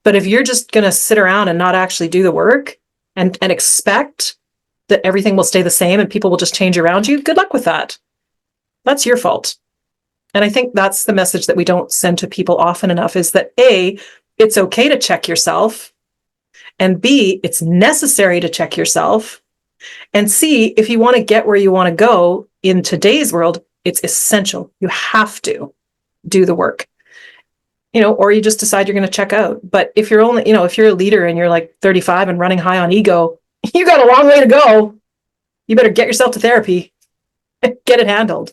But if you're just going to sit around and not actually do the work and expect that everything will stay the same and people will just change around you, good luck with that. That's your fault. And I think that's the message that we don't send to people often enough is that A, it's okay to check yourself. And B, it's necessary to check yourself. And C, if you want to get where you want to go in today's world, it's essential. You have to do the work, you know, or you just decide you're going to check out. But if you're only, you know, if you're a leader and you're like 35 and running high on ego, you got a long way to go. You better get yourself to therapy, get it handled.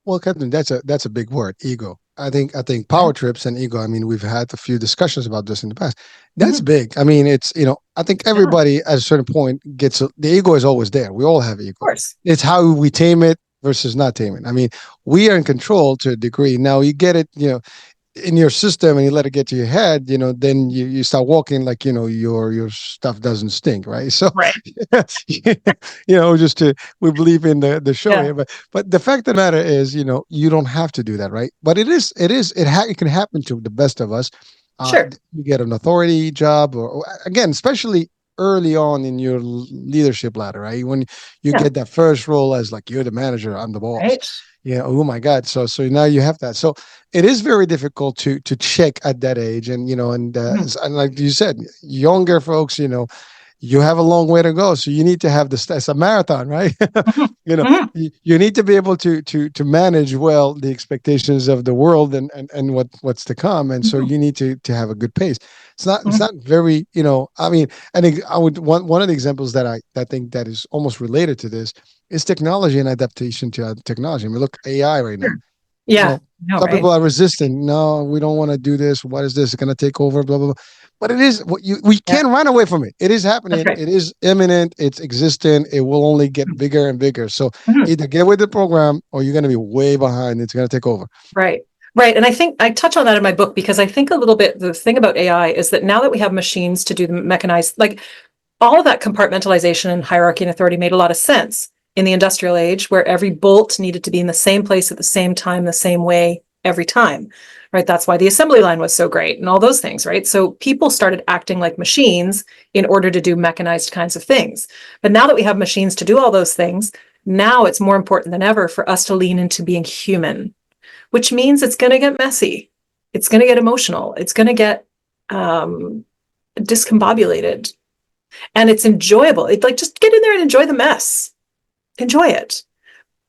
Well, Captain, that's a big word, ego. I think Yeah. power trips and ego. I mean, we've had a few discussions about this in the past. That's Mhm. big. I mean, it's, you know, I think Yeah, of everybody at a certain point gets the ego is always there. We all have ego. course. It's how we tame it versus not tame it. I mean, we are in control to a degree. Now you get it, you know, in your system and you let it get to your head, you know, then you start walking like, you know, your stuff doesn't stink, right? So, Right. you know, just to, we believe in the show Yeah. here, but the fact of the matter is, you know, you don't have to do that, right? But it can happen to the best of us. Sure. You get an authority job, or again, especially early on in your leadership ladder, right? When you Yeah. get that first role as like, you're the manager, I'm the boss. Right. Yeah. Oh my God. So now you have that. So it is very difficult to check at that age, and you know, Mhm. and like you said, younger folks, you know, you have a long way to go, so you need to have this, it's a marathon, right? Mhm. You know, Mhm. you need to be able to manage well the expectations of the world and what's to come, and so Mhm. you need to have a good pace. It's Mhm. not very, you know, I mean, I would, one of the examples that I think that is almost related to this is technology and adaptation to technology. I mean, look, AI right now, Sure. you Yeah. know, No, some people right. are resistant. No, we don't want to do this. What is this? It's going to take over, blah, blah, blah. But it is what we Yeah. can't run away from it. It is That's happening. right. It is imminent. It's existent. It will only get bigger and bigger. So Mhm. either get with the program or you're going to be way behind. It's going to take over. Right. Right. And I think I touch on that in my book because I think a little bit the thing about AI is that now that we have machines to do the mechanized, like all of that compartmentalization and hierarchy and authority made a lot of sense in the industrial age where every bolt needed to be in the same place at the same time, the same way every time. Right. That's why the assembly line was so great and all those things. Right. So people started acting like machines in order to do mechanized kinds of things. But now that we have machines to do all those things, now it's more important than ever for us to lean into being human, which means it's going to get messy. It's going to get emotional. It's going to get um, discombobulated, and it's enjoyable. It's like, just get in there and enjoy the mess. Enjoy it.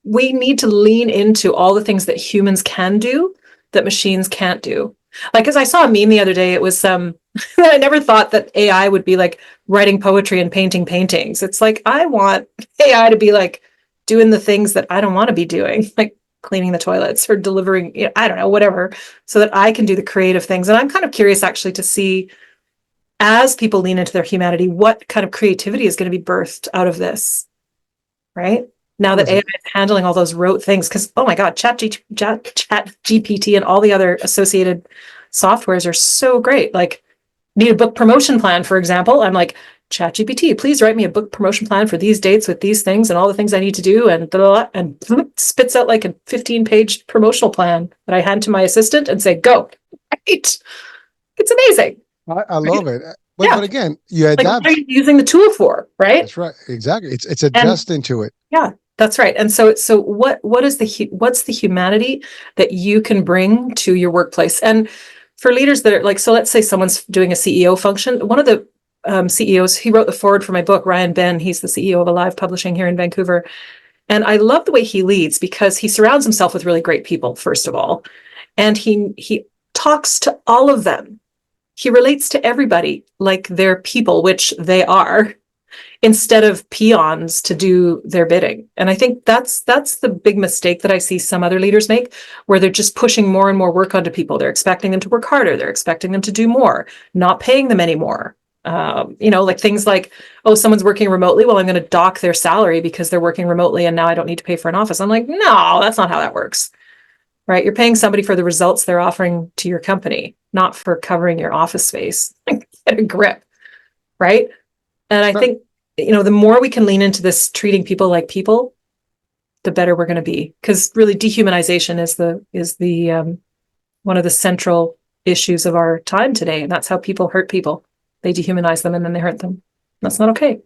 We need to lean into all the things that humans can do that machines can't do. Like, as I saw a meme the other day, it was I never thought that AI would be like writing poetry and painting paintings. It's like, I want AI to be like doing the things that I don't want to be doing, like cleaning the toilets or delivering, I don't know, whatever, so that I can do the creative things. And I'm kind of curious actually to see, as people lean into their humanity, what kind of creativity is going to be birthed out of this, right? Now that AI Listen, is handling all those rote things, because oh my God, Chat GPT and all the other associated softwares are so great. Like, need a book promotion plan, for example. I'm like, Chat GPT, please write me a book promotion plan for these dates with these things and all the things I need to do, and and spits out like a 15-page promotional plan that I hand to my assistant and say, go. Right? It's amazing. I Right? love it. But Yeah. again, you Like, what are adapt. you using the tool for? Right. That's right. Exactly. It's And adjusting to it. yeah, that's right. And so what is what's the humanity that you can bring to your workplace? And for leaders that are like, so let's say someone's doing a CEO function. One of the CEOs, he wrote the forward for my book, Ryan Ben. He's the CEO of Alive Publishing here in Vancouver. And I love the way he leads, because he surrounds himself with really great people, first of all. And he talks to all of them. He relates to everybody like they're people, which they are, instead of peons to do their bidding. And I think that's the big mistake that I see some other leaders make, where they're just pushing more and more work onto people. They're expecting them to work harder. They're expecting them to do more, not paying them anymore. Like things like, oh, someone's working remotely. Well, I'm going to dock their salary because they're working remotely, and now I don't need to pay for an office. I'm like, no, that's not how that works. Right? You're paying somebody for the results they're offering to your company, not for covering your office space. Get a grip, right? And I No, think, the more we can lean into this treating people like people, the better we're going to be. Because really, dehumanization is the one of the central issues of our time today, and that's how people hurt people. They dehumanize them and then they hurt them. That's not okay.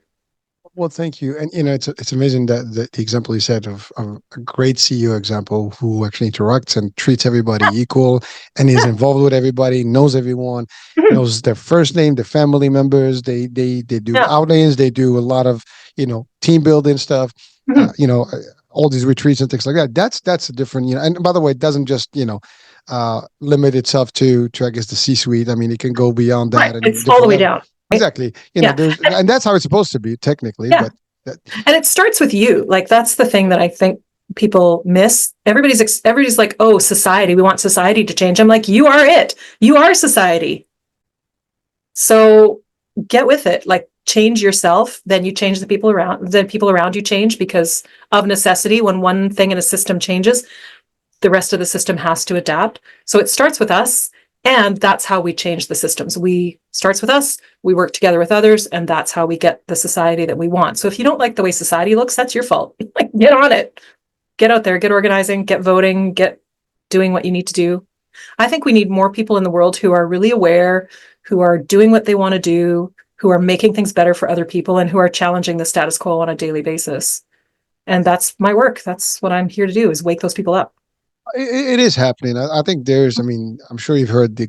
well, thank you. And it's amazing that the example you said of a great CEO example who actually interacts and treats everybody Yeah, equal and is yeah, involved with everybody, knows everyone, mhm, knows their first name, their family members. They do yeah, outings, they do a lot of team building stuff. mhm, All these retreats and things like that. That's a different. And by the way, it doesn't just limit itself to I guess the C-suite. I mean, it can go beyond right. that and It's all the different way levels. down. Right? Exactly. Yeah, And that's how it's supposed to be technically, yeah. but that, And it starts with you. Like, that's the thing that I think people miss. Everybody's like, oh, society. We want society to change. I'm like, you are it. You are society. So get with it. Like, change yourself, then you change the people around. Then people around you change because of necessity. When one thing in a system changes, the rest of the system has to adapt. So it starts with us, and that's how we change the systems. We starts with us, we work together with others, and that's how we get the society that we want. So if you don't like the way society looks, that's your fault. Like, get on it. Get out there, get organizing, get voting, get doing what you need to do. I think we need more people in the world who are really aware, who are doing what they want to do, who are making things better for other people, and who are challenging the status quo on a daily basis. And that's my work. That's what I'm here to do, is wake those people up. it is happening. I think I mean, I'm sure you've heard the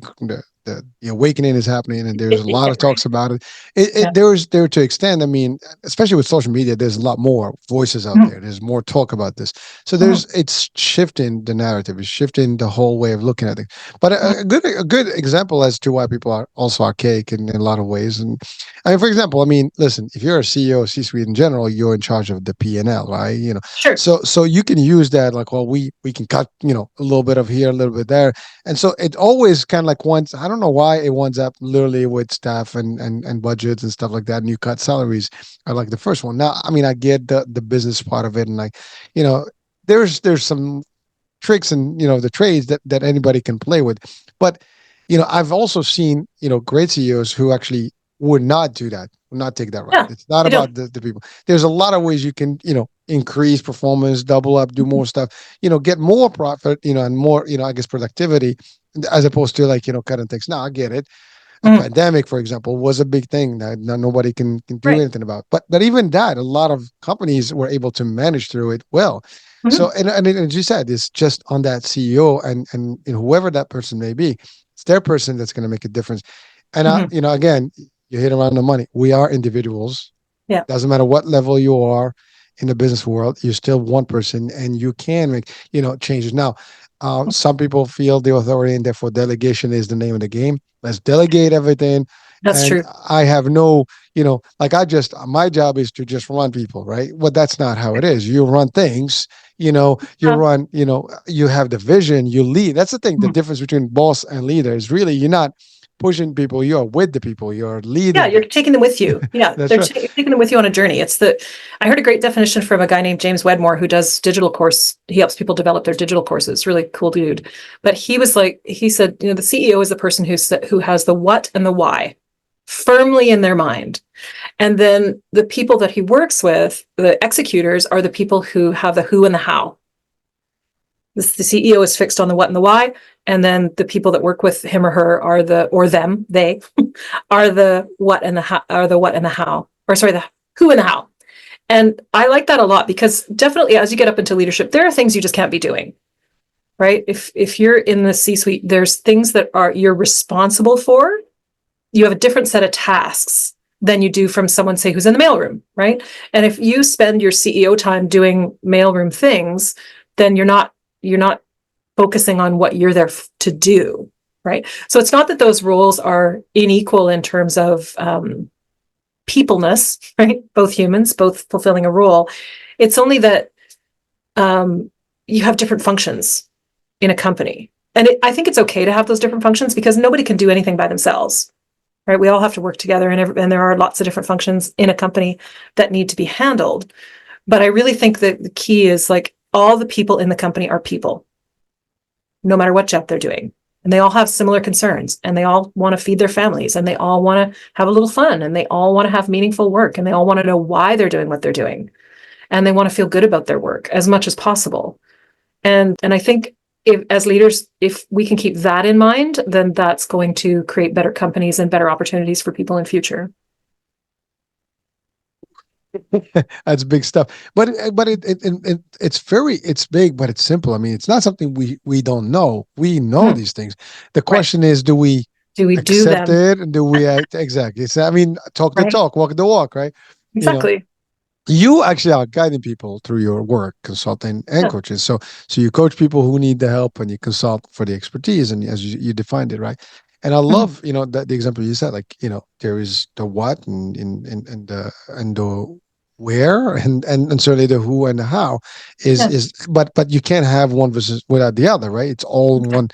awakening is happening, and there's a lot of talks about it. Yeah. There's there to extend. I mean, especially with social media, there's a lot more voices out Mhm. there. There's more talk about this. So Mhm. it's shifting the narrative. It's shifting the whole way of looking at it. But Mhm. a good example as to why people are also archaic in a lot of ways. And I mean, for example, I mean, listen, if you're a CEO, C-suite in general, you're in charge of the P&L, right? Sure. So you can use that like, well, we can cut, a little bit of here, a little bit there. And so it always kind of like once, I don't know why it winds up literally with staff and budgets and stuff like that. And you cut salaries are like the first one. Now, I mean, I get the business part of it. And like, you know, there's some tricks and, the trades that anybody can play with. But, I've also seen, great CEOs who actually would not do that, would not take that route. Yeah. It's not I about don't. the people. There's a lot of ways you can, increase performance, double up, do more stuff, get more profit, and more, I guess productivity as opposed to like, cutting things. Now I get it. A Mhm. pandemic, for example, was a big thing that nobody can do Right. anything about. But even that, a lot of companies were able to manage through it well. So Mhm. and as you said, it's just on that CEO and whoever that person may be, it's their person that's going to make a difference. And Mhm. again, you hit around the money. We are individuals. Yeah. Doesn't matter what level you are in the business world, you're still one person, and you can make changes. Now, some people feel the authority, and therefore delegation is the name of the game. Let's delegate everything. That's And true. I have no, like I just my job is to just run people, right? Well, that's not how it is. You run things. You Uh, run. You have the vision. You lead. That's the thing. The mhm. difference between boss and leader is really you're not pushing people. You're with the people. You're Yeah, leading you're them. taking them with you. Yeah, That's right. you're taking them with you on a journey. I heard a great definition from a guy named James Wedmore who does digital course. He helps people develop their digital courses. Really cool dude. But he said, the CEO is the person who has the what and the why firmly in their mind. And then the people that he works with, the executors, are the people who have the who and the how. The CEO is fixed on the what and the why, and then the people that work with him or her they are the what and the how, or sorry, the who and the how. And I like that a lot because definitely as you get up into leadership, there are things you just can't be doing, right? If you're in the C-suite, there's things that you're responsible for. You have a different set of tasks than you do from someone, say, who's in the mailroom, right? And if you spend your CEO time doing mailroom things, then you're not focusing on what you're there to do, right? So it's not that those roles are unequal in terms of peopleness, right? Both humans, both fulfilling a role. It's only that you have different functions in a company. And I think it's okay to have those different functions because nobody can do anything by themselves, right? We all have to work together, and there are lots of different functions in a company that need to be handled. But I really think that the key is like all the people in the company are people, no matter what job they're doing. And they all have similar concerns, and they all want to feed their families, and they all want to have a little fun, and they all want to have meaningful work, and they all want to know why they're doing what they're doing. And they want to feel good about their work as much as possible. And I think as leaders, if we can keep that in mind, then that's going to create better companies and better opportunities for people in future. That's big stuff. But it's big, but it's simple. I mean, it's not something we don't know. We know Mm, these things. The right. question is, do we Do we do accept them? it, and do we act exactly? I mean, talk the Right. talk, walk the walk, right? You know, Exactly. you actually are guiding people through your work, consulting and Yeah. coaching. So you coach people who need the help, and you consult for the expertise, and as you defined it, right? And I Mhm. love, that the example you said, like, there is the what and the where, and certainly the who and the how Yeah. but you can't have one versus without the other, right? It's all in one.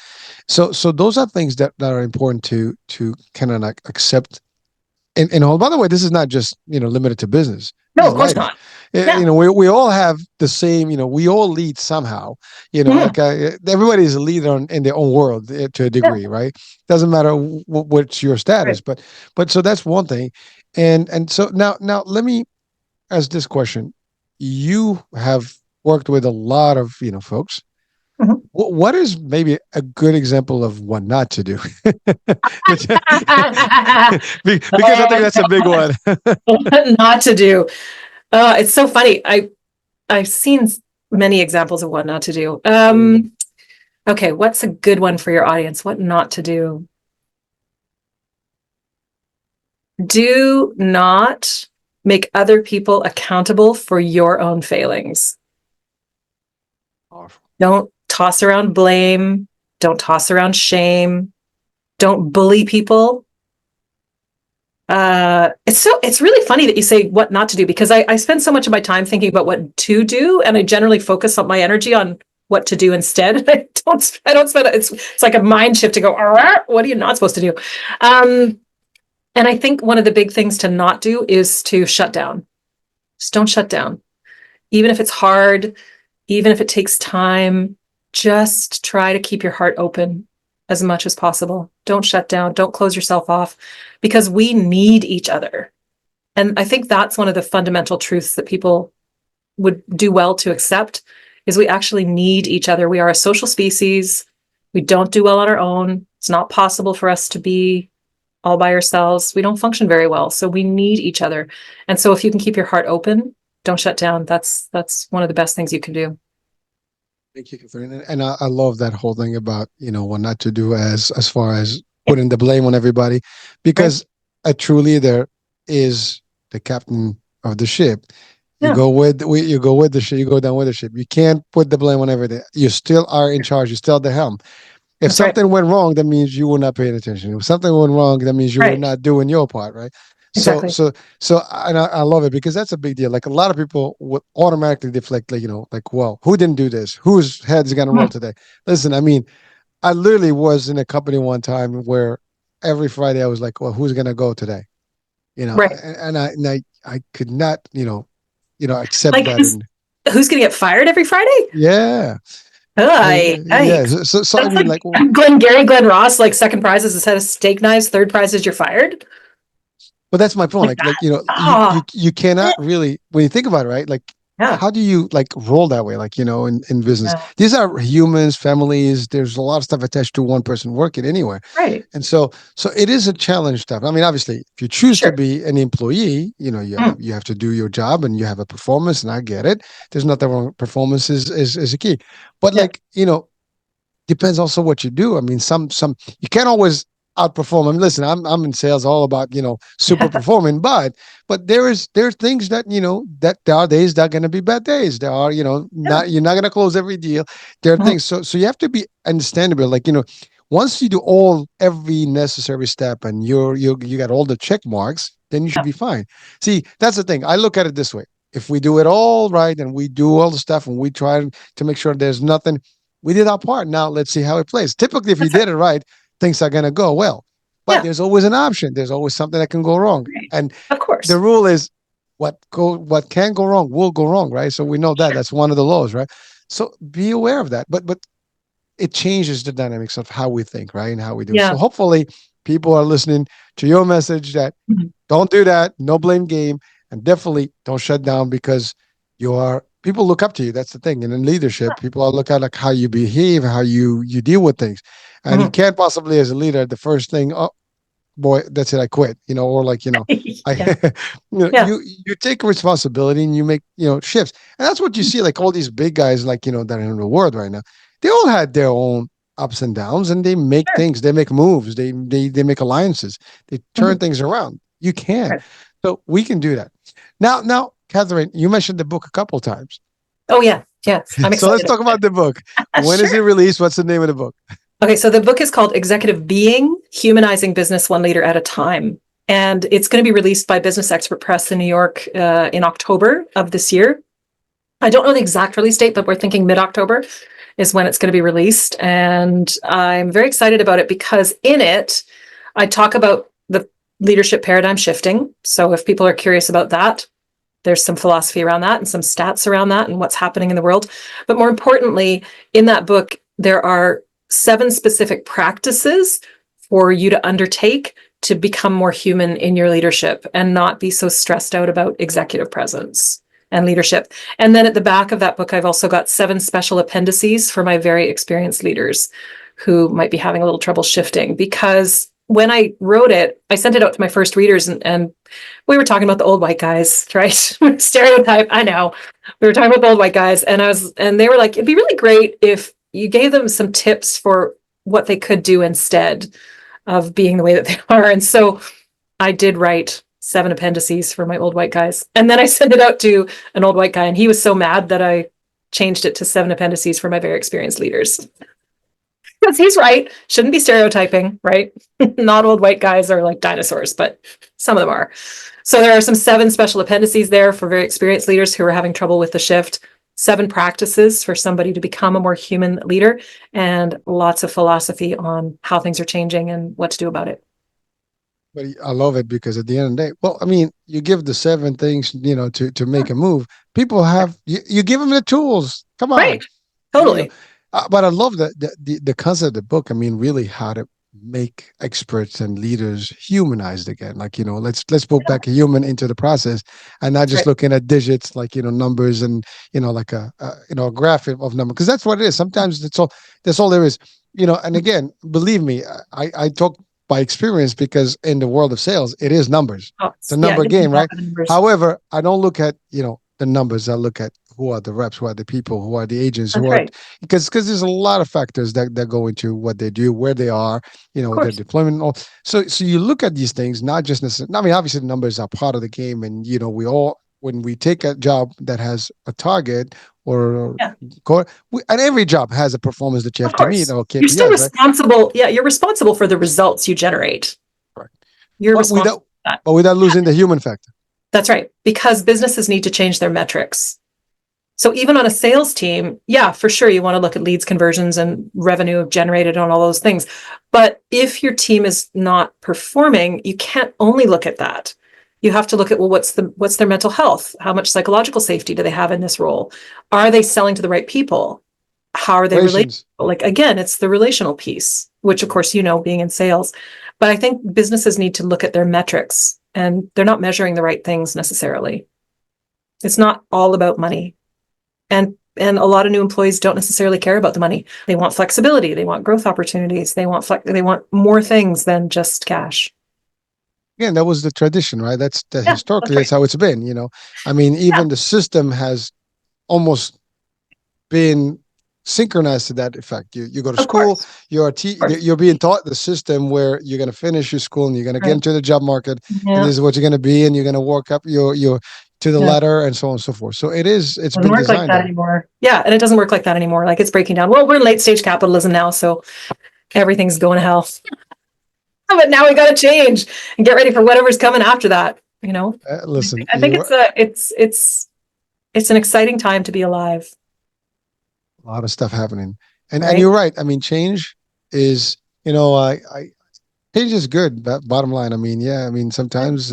So those are things that are important to kind of like accept. And oh, by the way, this is not just limited to business. This No, is of course life. not. Yeah. We all have the same. We all lead somehow. Mhm. Like everybody is a leader in their own world to a Yeah. degree, right? Doesn't matter what's your status, Right. but so that's one thing. And so now let me ask this question. You have worked with a lot of folks. Mhm. What is maybe a good example of what not to do? Which- because I think Oh, that's a big one. not to do. It's so funny. I've seen many examples of what not to do. Okay, what's a good one for your audience? What not to do? Do not make other people accountable for your own failings. Powerful. Don't toss around blame. Don't toss around shame. Don't bully people. It's really funny that you say what not to do because I spend so much of my time thinking about what to do, and I generally focus on my energy on what to do instead. I don't spend it's like a mind shift to go, all right, what are you not supposed to do? Um, and I think one of the big things to not do is to shut down. Just don't shut down. Even if it's hard, even if it takes time, just try to keep your heart open as much as possible. Don't shut down. Don't close yourself off because we need each other. And I think that's one of the fundamental truths that people would do well to accept is we actually need each other. We are a social species. We don't do well on our own. It's not possible for us to be all by ourselves. We don't function very well. So we need each other. And so if you can keep your heart open, don't shut down. That's one of the best things you can do. Thank you, Catherine. And I love that whole thing about what not to do as far as putting the blame on everybody, Right. because a true leader is the captain of the ship. Yeah. You go with the ship. You go down with the ship. You can't put the blame on everything. You still are in charge. You're still the helm. If That's right. something went wrong, that means you were not paying attention. If something went wrong, that means you were Right. not doing your part, right? So, Exactly. so, so, and I love it because that's a big deal. Like a lot of people would automatically deflect, like, like, well, who didn't do this? Whose head's going to roll Mhm. today? Listen, I mean, I literally was in a company one time where every Friday I was like, well, who's going to go today? Right. I could not, accept Like that. And who's going to get fired every Friday? yeah, yeah. Yikes. So I That's mean, like like, well, Glenn Ross, like second prize is a set of steak knives, third prize is you're fired. but that's my point. Like that. You Ah, you cannot really, when you think about it, right? Like, yeah. how do you like roll that way? Like, in business, Yeah. these are humans, families. There's a lot of stuff attached to one person working anywhere, Right. and so it is a challenge stuff. I mean, obviously, if you choose to Sure. be an employee, Mm. you have to do your job and you have a performance, and I get it. There's nothing wrong. Performance is a key, but Yeah. like, depends also what you do. I mean, some you can't always outperform. I mean, listen, I'm in sales, all about super performing, but there's things that that there are days that are going to be bad days. There are Yeah. not you're not going to close every deal. There are Mhm. things, so you have to be understandable. Like once you do every necessary step and you got all the check marks, then you should Yeah. be fine. See, that's the thing. I look at it this way. If we do it all right and we do all the stuff and we try to make sure there's nothing, we did our part. Now let's see how it plays. Typically, if you That's right. did it right, things are going to go well. But Yeah. there's always an option. There's always something that can go wrong. Right. And Of the course. rule is what can go wrong will go wrong, right? So we know that Sure. that's one of the laws, right? So be aware of that. But it changes the dynamics of how we think, right? And how we do. So Yeah. hopefully people are listening to your message that Mhm. don't do that. No blame game. And definitely don't shut down because people look up to you. That's the thing. And in leadership, people are look at like how you behave, how you deal with things. And you Mhm. can't possibly as a leader, the first thing, oh boy, that's it, I quit, or like, I Yeah. Yeah. you take responsibility and you make, shifts. And that's what you see, like all these big guys, like, that are in the world right now. They all had their own ups and downs and they make Sure. things, they make moves, they make alliances, they turn Mhm. things around. You can. Right. So we can do that. Now, Catherine, you mentioned the book a couple times. Oh yeah. Yes. I'm So let's excited talk about about the book. it. When is Sure. it released? What's the name of the book? Okay, so the book is called Executive Being: Humanizing Business One Leader at a Time. And it's going to be released by Business Expert Press in New York in October of this year. I don't know the exact release date, but we're thinking mid-October is when it's going to be released. And I'm very excited about it because in it, I talk about the leadership paradigm shifting. So if people are curious about that, there's some philosophy around that and some stats around that and what's happening in the world. But more importantly, in that book, there are 7 specific practices for you to undertake to become more human in your leadership and not be so stressed out about executive presence and leadership. And then at the back of that book, I've also got 7 special appendices for my very experienced leaders who might be having a little trouble shifting. Because when I wrote it, I sent it out to my first readers, and we were talking about the old white guys, right? Stereotype. I know. We were talking about the old white guys, and they were like, it'd be really great if you gave them some tips for what they could do instead of being the way that they are. And so I did write 7 appendices for my old white guys. And then I sent it out to an old white guy, and he was so mad that I changed it to 7 appendices for my very experienced leaders. Because he's right. Shouldn't be stereotyping, right? Not old white guys are like dinosaurs, but some of them are. So there are some 7 special appendices there for very experienced leaders who are having trouble with the shift, 7 practices for somebody to become a more human leader, and lots of philosophy on how things are changing and what to do about it. But I love it because at the end of the day, well, I mean, you give the 7 things, to make a move. People you give them the tools. Come Right. on, you know. Totally. But I love the concept of the book. I mean, really, how to make experts and leaders humanized again. Like, let's put Yeah, back a human into the process and not that's just right. looking at digits, like numbers and like a graph of number, because that's what it is. Sometimes that's all there is. And again, believe me, I talk by experience because in the world of sales, it is numbers. Oh, It's a yeah, number give me game, half right? the numbers. However, I don't look at the numbers. I look at who are the reps, who are the people, who are the agents, That's who are, right. because there's a lot of factors that go into what they do, where they are, Of their course. deployment. And all. So you look at these things, not just necessarily. I mean, obviously the numbers are part of the game, and we all, when we take a job that has a target or Yeah, and every job has a performance that you of have to meet course. or You're still KPIs, right? responsible. Yeah, you're responsible for the results you generate. Correct. You're But responsible without for that. but without losing the human factor. That's right. Because businesses need to change their metrics. So even on a sales team, yeah, for sure, you want to look at leads, conversions, and revenue generated on all those things. But if your team is not performing, you can't only look at that. You have to look at, well, what's their mental health? How much psychological safety do they have in this role? Are they selling to the right people? How are they related? Relations. Like again, it's the relational piece, which of course being in sales. But I think businesses need to look at their metrics, and they're not measuring the right things necessarily. It's not all about money. And a lot of new employees don't necessarily care about the money. They want flexibility, they want growth opportunities, they want more things than just cash. Again, that was the tradition, right? That's that Yeah, that's historically right. that's how it's been. I mean, Yeah, even the system has almost been synchronized to that effect. You go to of school, course. Of course. you're being taught the system where you're going to finish your school and you're going to get Right. into the job market, and Yeah. this is what you're going to be, and you're going to work up your to the Yeah. ladder and so on and so forth. So it's Doesn't been work like designed that that. anymore. Yeah, and it doesn't work like that anymore. Like it's breaking down. Well, we're in late stage capitalism now, so everything's going to hell. But now we got to change and get ready for whatever's coming after that. Listen, I think it's an exciting time to be alive, a lot of stuff happening, and right? you're right. I mean, change is I change is good. Bottom line, I mean, yeah, I mean, sometimes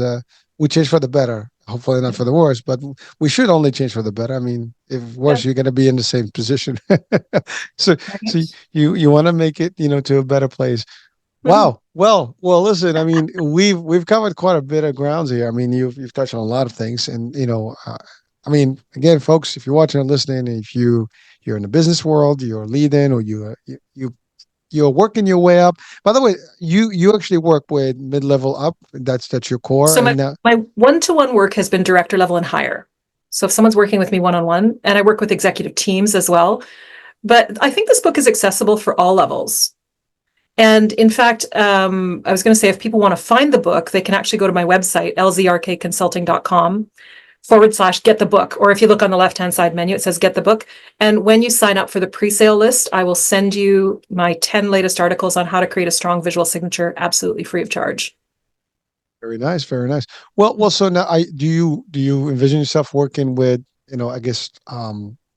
we change for the better. Hopefully not for the worse, but we should only change for the better. I mean, if Yeah. worse, you're going to be in the same position. so, so Right. you want to make it, to a better place. Mhm. Wow. Well. Listen, I mean, we've covered quite a bit of grounds here. I mean, you've touched on a lot of things, and I mean, again, folks, if you're watching or listening, if you're in the business world, you're leading, or you're working your way up. By the way, you actually work with mid level up. That's your core, So and my one-to-one work has been director level and higher. So if someone's working with me one-on-one, and I work with executive teams as well, but I think this book is accessible for all levels. And in fact, I was going to say, if people want to find the book, they can actually go to my website, lzrkconsulting.com/, get the book. Or if you look on the left-hand side menu, it says get the book. And when you sign up for the pre-sale list, I will send you my 10 latest articles on how to create a strong visual signature absolutely free of charge. very nice, very nice. Well. So now, do you envision yourself working with I guess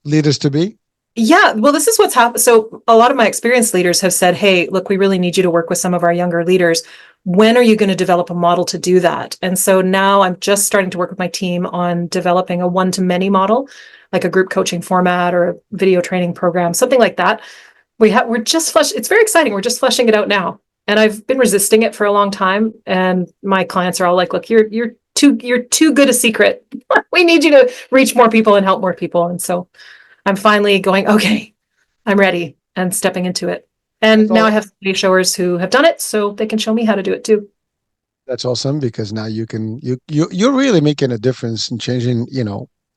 leaders to be? Yeah, well, this is what's happened. So a lot of my experienced leaders have said, hey, look, we really need you to work with some of our younger leaders. When are you going to develop a model to do that? And so now I'm just starting to work with my team on developing a one-to-many model, like a group coaching format or a video training program, something like that. We're just it's very exciting. We're just fleshing it out now. And I've been resisting it for a long time. And my clients are all like, look, you're too good a secret. We need you to reach more people and help more people. And so I'm finally going, okay, I'm ready and stepping into it. That's And now I all. have study showers who have done it, so they can show me how to do it too. That's awesome because now you're really making a difference in changing,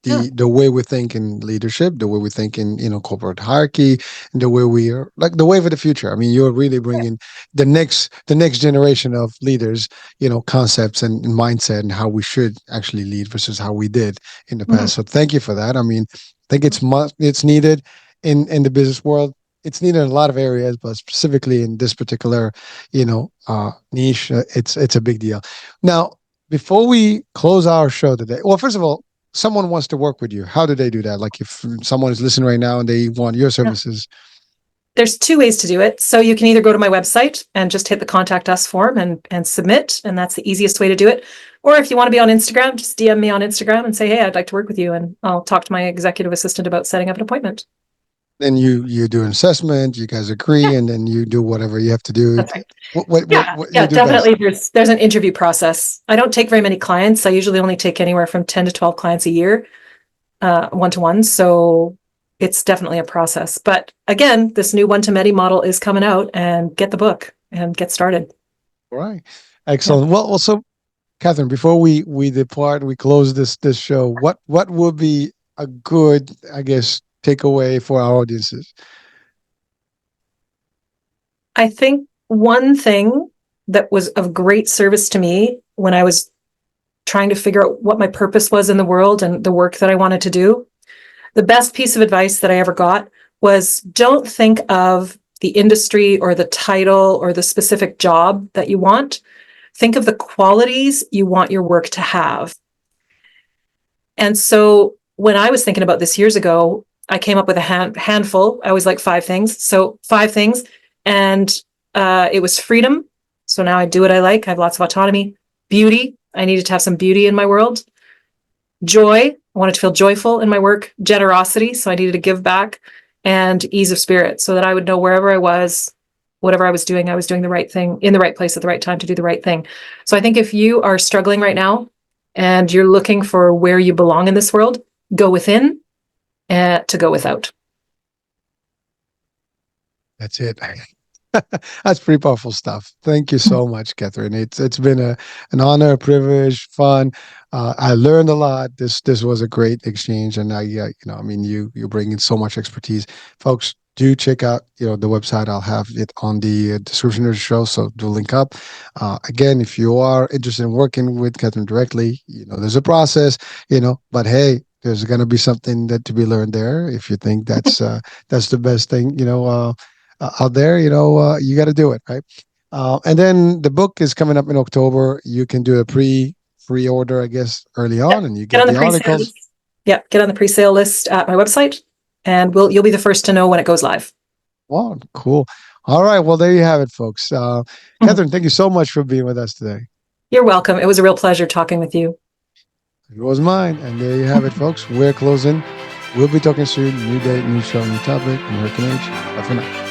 Yeah. the way we think in leadership, the way we think in, corporate hierarchy, and the way we are like the way for the future. I mean, you're really bringing the next generation of leaders, concepts and mindset and how we should actually lead versus how we did in the Mhm. past. So thank you for that. I mean, I think it's needed in the business world. It's needed in a lot of areas, but specifically in this particular niche, it's a big deal. Now, before we close our show today, well, first of all, someone wants to work with you. How do they do that? Like if someone is listening right now and they want your Yeah. services, There's two ways to do it. So you can either go to my website and just hit the contact us form and submit, and that's the easiest way to do it. Or if you want to be on Instagram, just DM me on Instagram and say, hey, I'd like to work with you, and I'll talk to my executive assistant about setting up an appointment. then you do an assessment, you guys agree, Yeah, and then you do whatever you have to do. that's right. What Yeah, you do best. definitely. There's an interview process. I don't take very many clients. I usually only take anywhere from 10 to 12 clients a year, one-to-one. So it's definitely a process. But again, this new one-to-many model is coming out, and get the book and get started. All right, Yeah. excellent. Well, so Catherine, before we depart, we close this show. What would be a good, I guess, takeaway for our audiences? I think one thing that was of great service to me when I was trying to figure out what my purpose was in the world and the work that I wanted to do, the best piece of advice that I ever got was don't think of the industry or the title or the specific job that you want. Think of the qualities you want your work to have. And so when I was thinking about this years ago, I came up with a handful. I always like five things. So five things. And it was freedom. So now I do what I like. I have lots of autonomy. Beauty. I needed to have some beauty in my world. Joy. I wanted to feel joyful in my work. Generosity. So I needed to give back. And ease of spirit, so that I would know wherever I was, whatever I was doing the right thing in the right place at the right time to do the right thing. So I think if you are struggling right now and you're looking for where you belong in this world, go within to go without. That's it. That's pretty powerful stuff. Thank you so much, Catherine. It's been an honor, a privilege, fun. I learned a lot. This was a great exchange, and I mean, you bring in so much expertise, folks. Do check out the website. I'll have it on the description of the show, so do link up. Again, if you are interested in working with Catherine directly, there's a process, but hey. There's going to be something that to be learned there. If you think that's the best thing, out there, you got to do it, right? And then the book is coming up in October. You can do a pre-order, I guess, early on, Yep. and you Get get on the the pre-sale articles. list. Yep. Get on the pre-sale list at my website, and you'll be the first to know when it goes live. Oh, cool. All right. Well, there you have it, folks. Catherine, thank you so much for being with us today. You're welcome. It was a real pleasure talking with you. It was mine. And there you have it, folks. We're closing. We'll be talking soon. New day, new show, new topic. American Age. Bye for now.